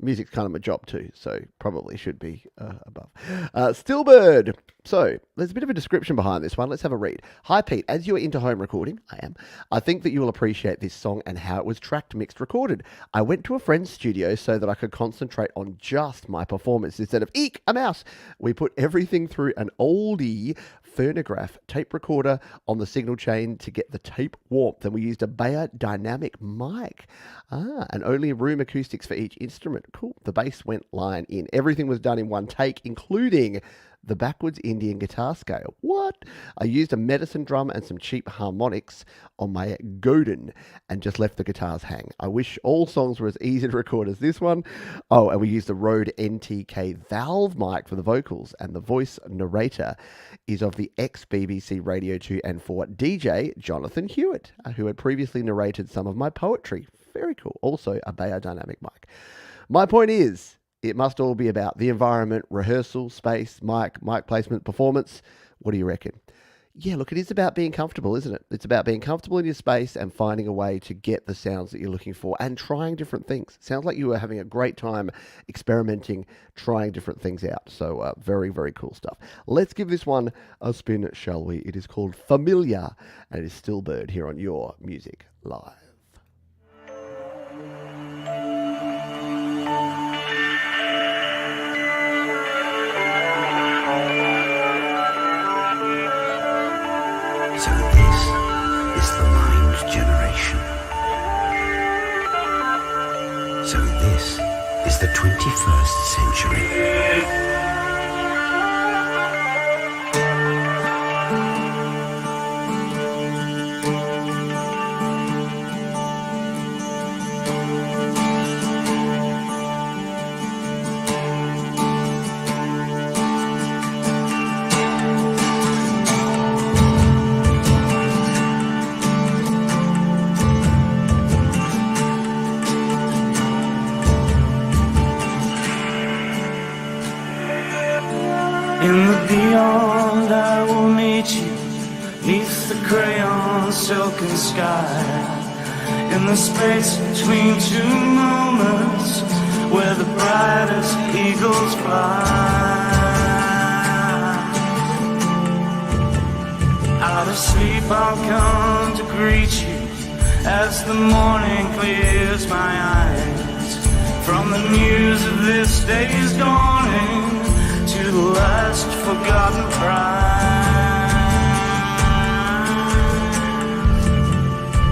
Music's kind of my job too, so probably should be above. Stillbird. So there's a bit of a description behind this one. Let's have a read. Hi, Pete. As you are into home recording, I am. I think that you will appreciate this song and how it was tracked, mixed, recorded. I went to a friend's studio so that I could concentrate on just my performance instead of eek, a mouse. We put everything through an oldie phonograph tape recorder on the signal chain to get the tape warmth, and we used a Bayer dynamic mic. And only room acoustics for each instrument. Cool. The bass went line in. Everything was done in one take, including the backwards Indian guitar scale. What? I used a medicine drum and some cheap harmonics on my Godin and just left the guitars hang. I wish all songs were as easy to record as this one. Oh, and we used the Rode NTK valve mic for the vocals, and the voice narrator is of the ex-BBC Radio 2 and 4 DJ Jonathan Hewitt, who had previously narrated some of my poetry. Very cool. Also a Bayer dynamic mic. My point is, it must all be about the environment, rehearsal, space, mic placement, performance. What do you reckon? Yeah, look, it is about being comfortable, isn't it? It's about being comfortable in your space and finding a way to get the sounds that you're looking for and trying different things. Sounds like you were having a great time experimenting, trying different things out. So very, very cool stuff. Let's give this one a spin, shall we? It is called Familiar, and it is Stillbird here on Your Music Live. So this is the mind generation. So this is the 21st century. In the beyond I will meet you, neath the crayon silken sky, in the space between two moments, where the brightest eagles fly. Out of sleep I'll come to greet you, as the morning clears my eyes, from the news of this day's dawning, to the last forgotten prize.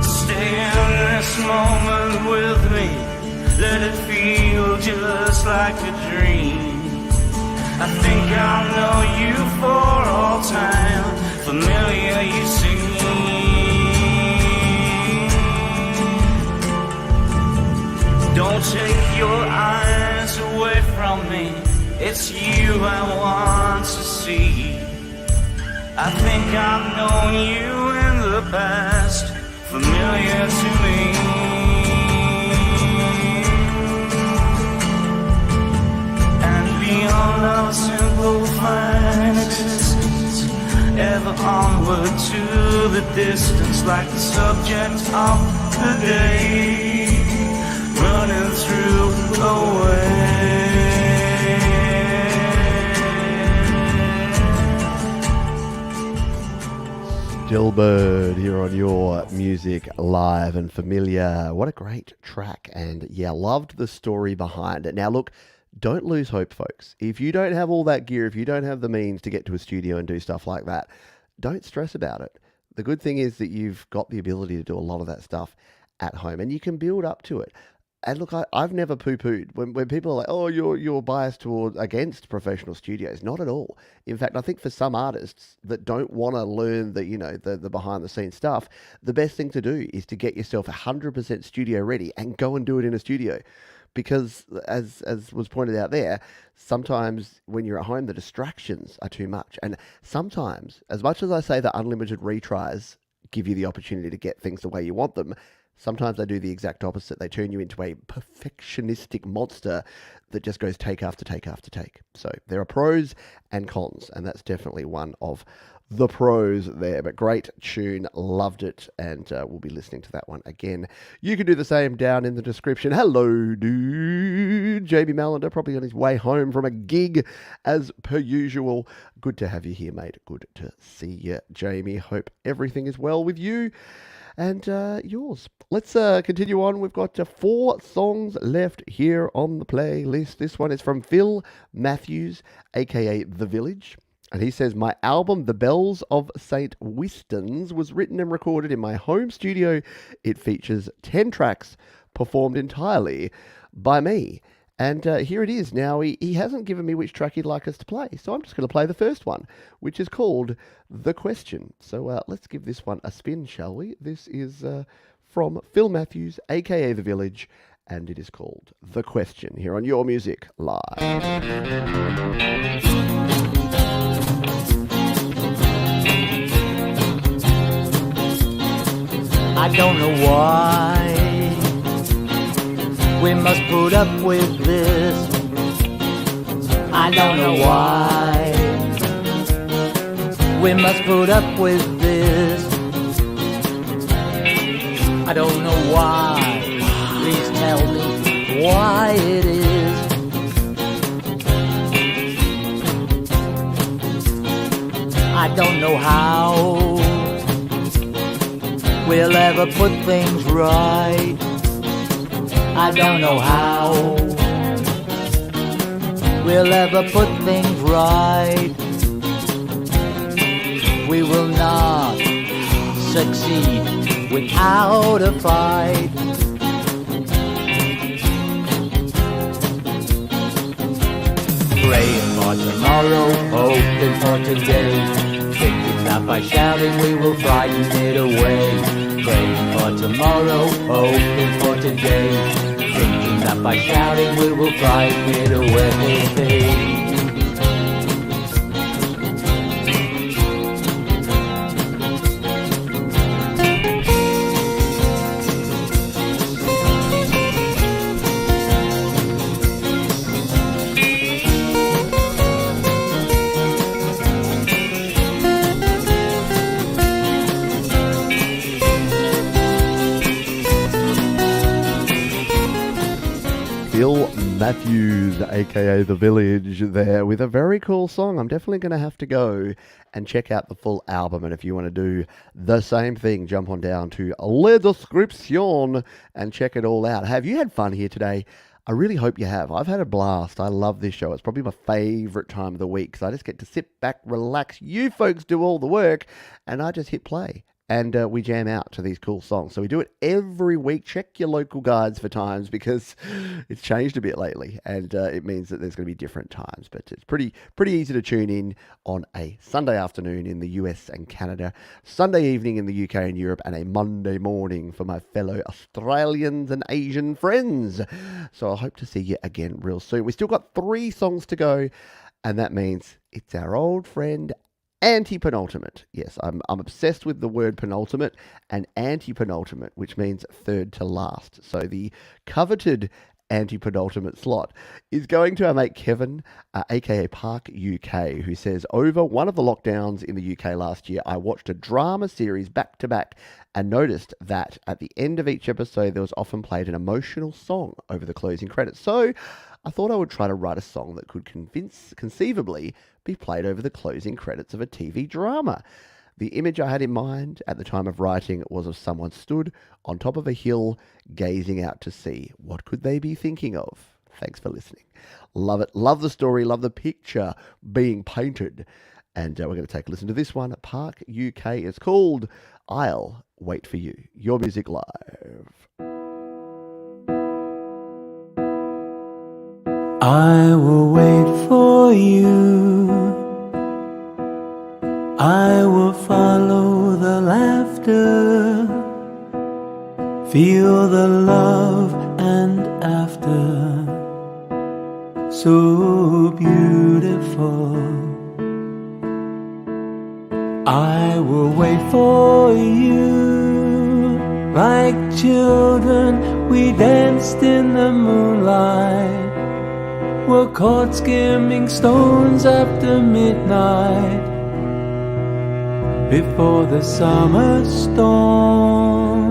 Stay in this moment with me, let it feel just like a dream. I think I'll know you for all time, familiar you seem. Don't take your eyes away from me, it's you I want to see. I think I've known you in the past, familiar to me. And beyond our simple fine existence, ever onward to the distance, like the subject of the day, running through a way. Stillbird here on Your Music Live, and Familiar. What a great track, and yeah, loved the story behind it. Now look, don't lose hope, folks. If you don't have all that gear, if you don't have the means to get to a studio and do stuff like that, don't stress about it. The good thing is that you've got the ability to do a lot of that stuff at home, and you can build up to it. And look, I've never poo-pooed when people are like, "Oh, you're biased against professional studios." Not at all. In fact, I think for some artists that don't want to learn the behind the scenes stuff, the best thing to do is to get yourself 100% studio ready and go and do it in a studio. Because as was pointed out there, sometimes when you're at home, the distractions are too much. And sometimes, as much as I say that unlimited retries give you the opportunity to get things the way you want them, sometimes they do the exact opposite. They turn you into a perfectionistic monster that just goes take after take after take. So there are pros and cons, and that's definitely one of the pros there. But great tune, loved it, and we'll be listening to that one again. You can do the same down in the description. Hello, dude. JB Malander, probably on his way home from a gig as per usual. Good to have you here, mate. Good to see you, Jamie. Hope everything is well with you and yours. Let's continue on. We've got 4 songs left here on the playlist. This one is from Phil Matthews, aka The Village. And he says, my album, The Bells of St. Wistons, was written and recorded in my home studio. It features 10 tracks performed entirely by me. And here it is. Now, he hasn't given me which track he'd like us to play, so I'm just going to play the first one, which is called The Question. So let's give this one a spin, shall we? This is from Phil Matthews, a.k.a. The Village, and it is called The Question, here on Your Music Live. I don't know why we must put up with this. I don't know why we must put up with this. I don't know why. Please tell me why it is. I don't know how we'll ever put things right. I don't know how we'll ever put things right. We will not succeed without a fight. Praying for tomorrow, hoping for today. Thinking that by shouting we will frighten it away. Praying for tomorrow, hoping for today. Thinking that by shouting we will frighten it away. Phil Matthews, aka The Village, there with a very cool song. I'm definitely going to have to go and check out the full album. And if you want to do the same thing, jump on down to Le Description and check it all out. Have you had fun here today? I really hope you have. I've had a blast. I love this show. It's probably my favorite time of the week because I just get to sit back, relax. You folks do all the work and I just hit play. And we jam out to these cool songs. So we do it every week. Check your local guides for times because it's changed a bit lately. And it means that there's going to be different times. But it's pretty easy to tune in on a Sunday afternoon in the US and Canada, Sunday evening in the UK and Europe, and a Monday morning for my fellow Australians and Asian friends. So I hope to see you again real soon. We've still got 3 songs to go. And that means it's our old friend anti-penultimate. Yes, I'm obsessed with the word penultimate and anti-penultimate, which means third to last. So the coveted anti-penultimate slot is going to our mate Kevin, aka Park UK, who says, over one of the lockdowns in the UK last year, I watched a drama series back to back and noticed that at the end of each episode, there was often played an emotional song over the closing credits. So I thought I would try to write a song that could conceivably be played over the closing credits of a TV drama. The image I had in mind at the time of writing was of someone stood on top of a hill gazing out to sea. What could they be thinking of? Thanks for listening. Love it. Love the story. Love the picture being painted. And we're going to take a listen to this one at Park UK. It's called I'll Wait For You. Your Music Live. I will wait for you. I will follow the laughter, feel the love and after, so beautiful. I will wait for you. Like children, we danced in the moonlight, were caught skimming stones after midnight, before the summer storm.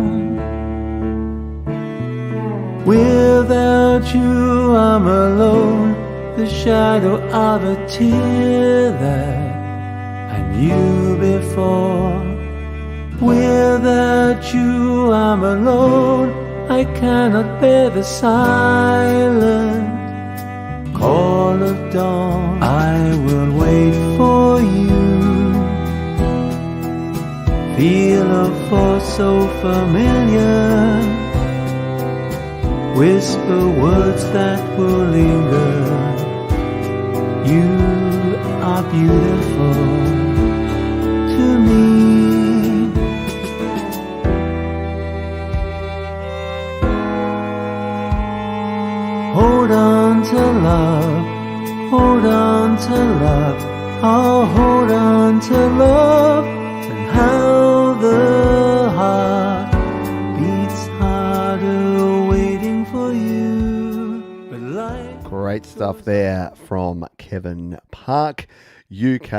Without you I'm alone, the shadow of a tear that I knew before. Without you I'm alone, I cannot bear the silent call of dawn. I will wait for you. Feel a force so familiar, whisper words that will linger. You are beautiful to me. Hold on to love, hold on to love, I'll hold on to love, and how the heart beats harder waiting for you. But like Great stuff there from Kevin Park, UK.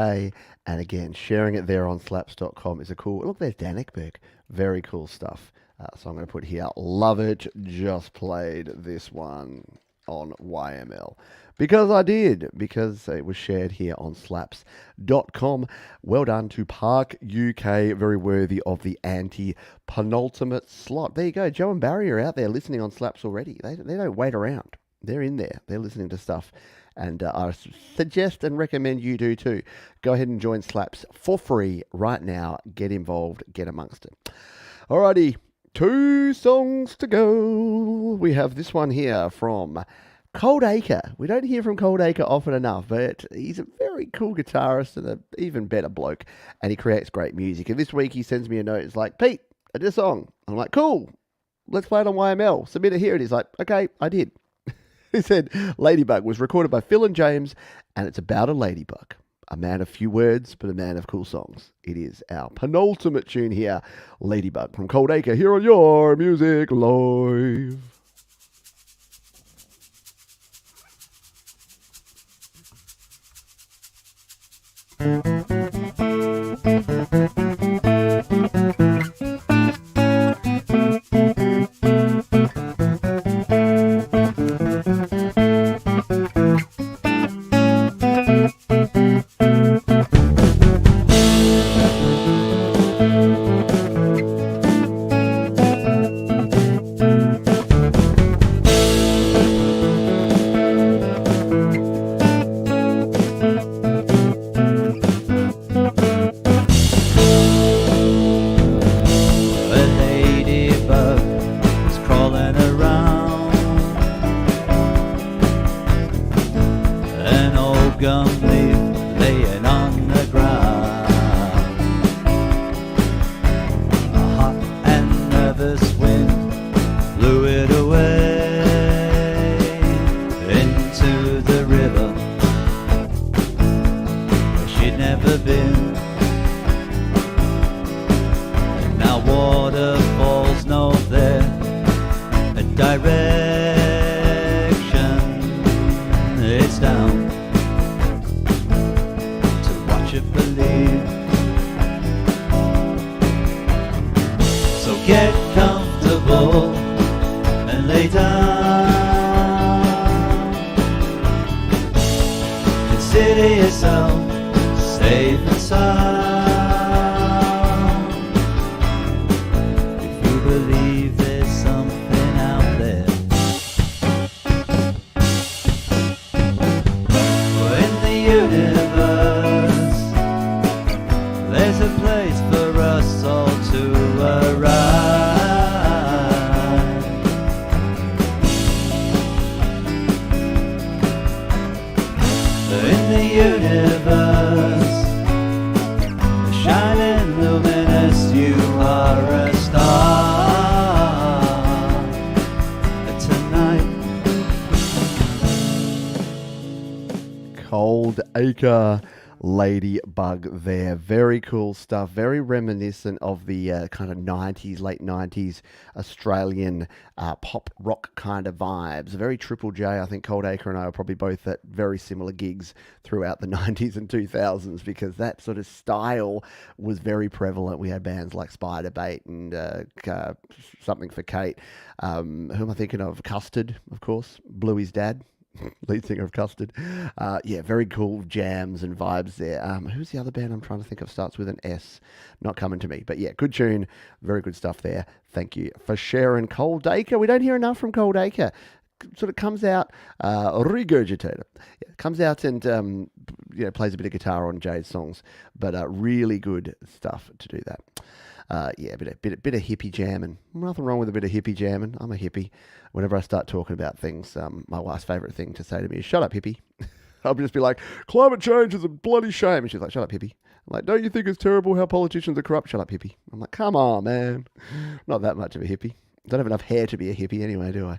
And again, sharing it there on slaps.com is a cool... Look, there's Dan Ekberg. Very cool stuff. So I'm going to put here, love it, just played this one on YML. Because I did, because it was shared here on slaps.com. Well done to Park UK, very worthy of the anti-penultimate slot. There you go, Joe and Barry are out there listening on Slaps already. They don't wait around. They're in there. They're listening to stuff. And I suggest and recommend you do too. Go ahead and join Slaps for free right now. Get involved, get amongst it. Alrighty, 2 songs to go. We have this one here from Cold Acre. We don't hear from Cold Acre often enough, but he's a very cool guitarist and an even better bloke, and he creates great music. And this week he sends me a note. It's like, Pete, I did a song. I'm like, cool, let's play it on YML. Submit it here. And he's like, okay, I did. He said, Ladybug was recorded by Phil and James, and it's about a ladybug. A man of few words, but a man of cool songs. It is our penultimate tune here, Ladybug from Cold Acre, here on Your Music Live. Cold Acre Ladybug there. Very cool stuff. Very reminiscent of the kind of 90s, late 90s Australian pop rock kind of vibes. Very Triple J. I think Cold Acre and I are probably both at very similar gigs throughout the 90s and 2000s because that sort of style was very prevalent. We had bands like Spider Bait and Something for Kate. Who am I thinking of? Custard, of course. Bluey's dad. Lead singer of Custard. Yeah, very cool jams and vibes there. Who's the other band I'm trying to think of? Starts with an S. Not coming to me. But yeah, good tune. Very good stuff there. Thank you for sharing Cold Acre. We don't hear enough from Cold Acre. Sort of comes out, Regurgitator. Yeah, comes out and plays a bit of guitar on Jade's songs. But really good stuff to do that. Yeah, a bit of hippie jamming. Nothing wrong with a bit of hippie jamming. I'm a hippie. Whenever I start talking about things, my wife's favourite thing to say to me is, shut up, hippie. I'll just be like, climate change is a bloody shame. And she's like, shut up, hippie. I'm like, don't you think it's terrible how politicians are corrupt? Shut up, hippie. I'm like, come on, man. Not that much of a hippie. Don't have enough hair to be a hippie anyway, do I?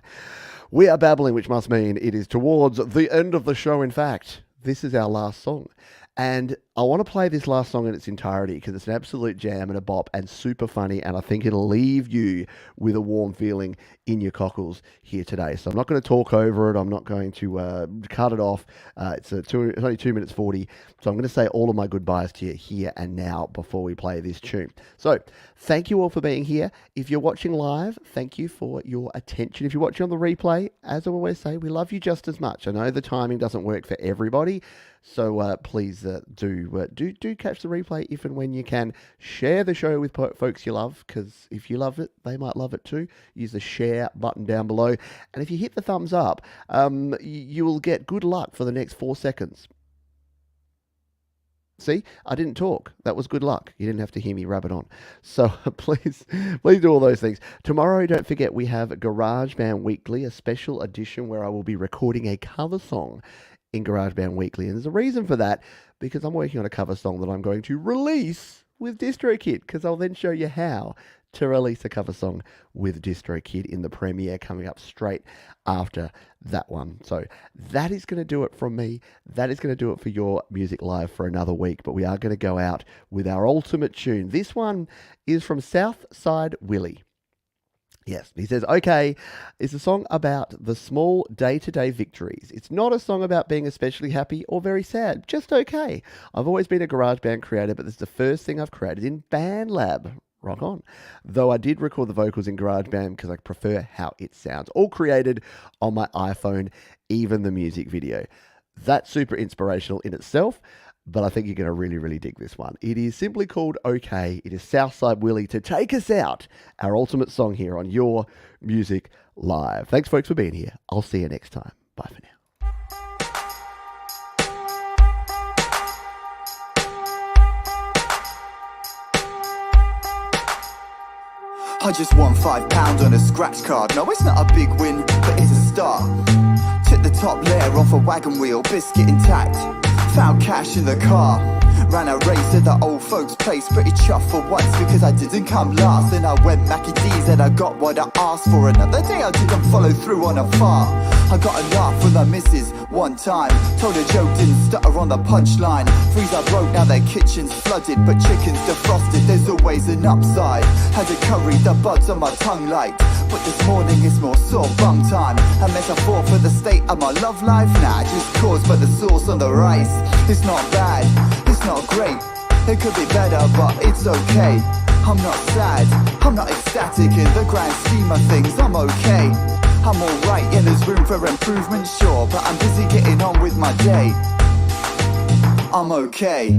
We are babbling, which must mean it is towards the end of the show. In fact, this is our last song. And I want to play this last song in its entirety because it's an absolute jam and a bop and super funny, and I think it'll leave you with a warm feeling in your cockles here today. So I'm not going to talk over it. I'm not going to cut it off. It's only 2 minutes 40. So I'm going to say all of my goodbyes to you here and now before we play this tune. So thank you all for being here. If you're watching live, thank you for your attention. If you're watching on the replay, as I always say, we love you just as much. I know the timing doesn't work for everybody. So please do catch the replay if and when you can. Share the show with folks you love, because if you love it, they might love it too. Use the share button down below. And if you hit the thumbs up, you will get good luck for the next 4 seconds. See, I didn't talk. That was good luck. You didn't have to hear me rub it on. So please do all those things. Tomorrow, don't forget, we have GarageBand Weekly, a special edition where I will be recording a cover song in GarageBand Weekly. And there's a reason for that, because I'm working on a cover song that I'm going to release with DistroKid, because I'll then show you how to release a cover song with DistroKid in the premiere coming up straight after that one. So that is going to do it from me. That is going to do it for your Music Live for another week. But we are going to go out with our ultimate tune. This one is from Southside Willie. Yes, he says, okay, it's a song about the small day-to-day victories. It's not a song about being especially happy or very sad, just okay. I've always been a GarageBand creator, but this is the first thing I've created in BandLab. Rock on. Though I did record the vocals in GarageBand because I prefer how it sounds. All created on my iPhone, even the music video. That's super inspirational in itself. But I think you're going to really, really dig this one. It is simply called Okay. It is Southside Willie to take us out. Our ultimate song here on Your Music Live. Thanks, folks, for being here. I'll see you next time. Bye for now. I just won £5 on a scratch card. No, it's not a big win, but it's a start. Took the top layer off a wagon wheel, biscuit intact. Found cash in the car. Ran a race at the old folks' place. Pretty chuffed for once because I didn't come last. Then I went Mackie D's and I got what I asked for. Another day I didn't follow through on a fart. I got a laugh from the missus one time. Told a joke, didn't stutter on the punchline. Freezer broke, now their kitchen's flooded. But chicken's defrosted, there's always an upside. Had to curry the buds on my tongue light. But this morning it's more sore bum time. A metaphor for the state of my love life? Nah, just cause but the sauce on the rice. It's not bad, it's not great. It could be better, but it's okay. I'm not sad, I'm not ecstatic. In the grand scheme of things, I'm okay. I'm alright, yeah, there's room for improvement, sure. But I'm busy getting on with my day. I'm okay.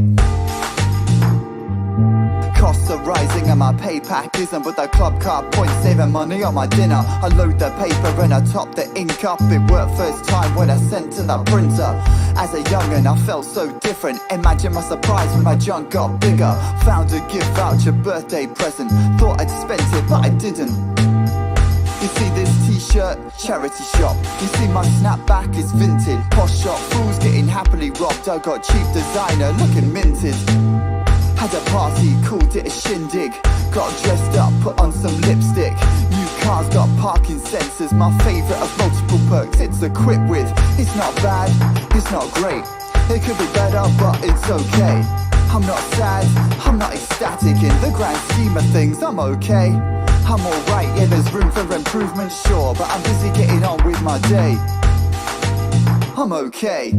Costs are rising and my pay pack isn't, but the club card points saving money on my dinner. I load the paper and I top the ink up. It worked first time when I sent to the printer. As a young'un I felt so different. Imagine my surprise when my junk got bigger. Found a gift voucher, birthday present. Thought I'd spent it but I didn't. You see this t-shirt, charity shop. You see my snapback is vintage. Posh shop, fools getting happily robbed. I got cheap designer looking minted. Had a party, called it a shindig. Got dressed up, put on some lipstick. New cars got parking sensors. My favourite of multiple perks it's equipped with. It's not bad, it's not great. It could be better, but it's okay. I'm not sad, I'm not ecstatic. In the grand scheme of things, I'm okay. I'm alright, yeah, there's room for improvement, sure, but I'm busy getting on with my day. I'm okay.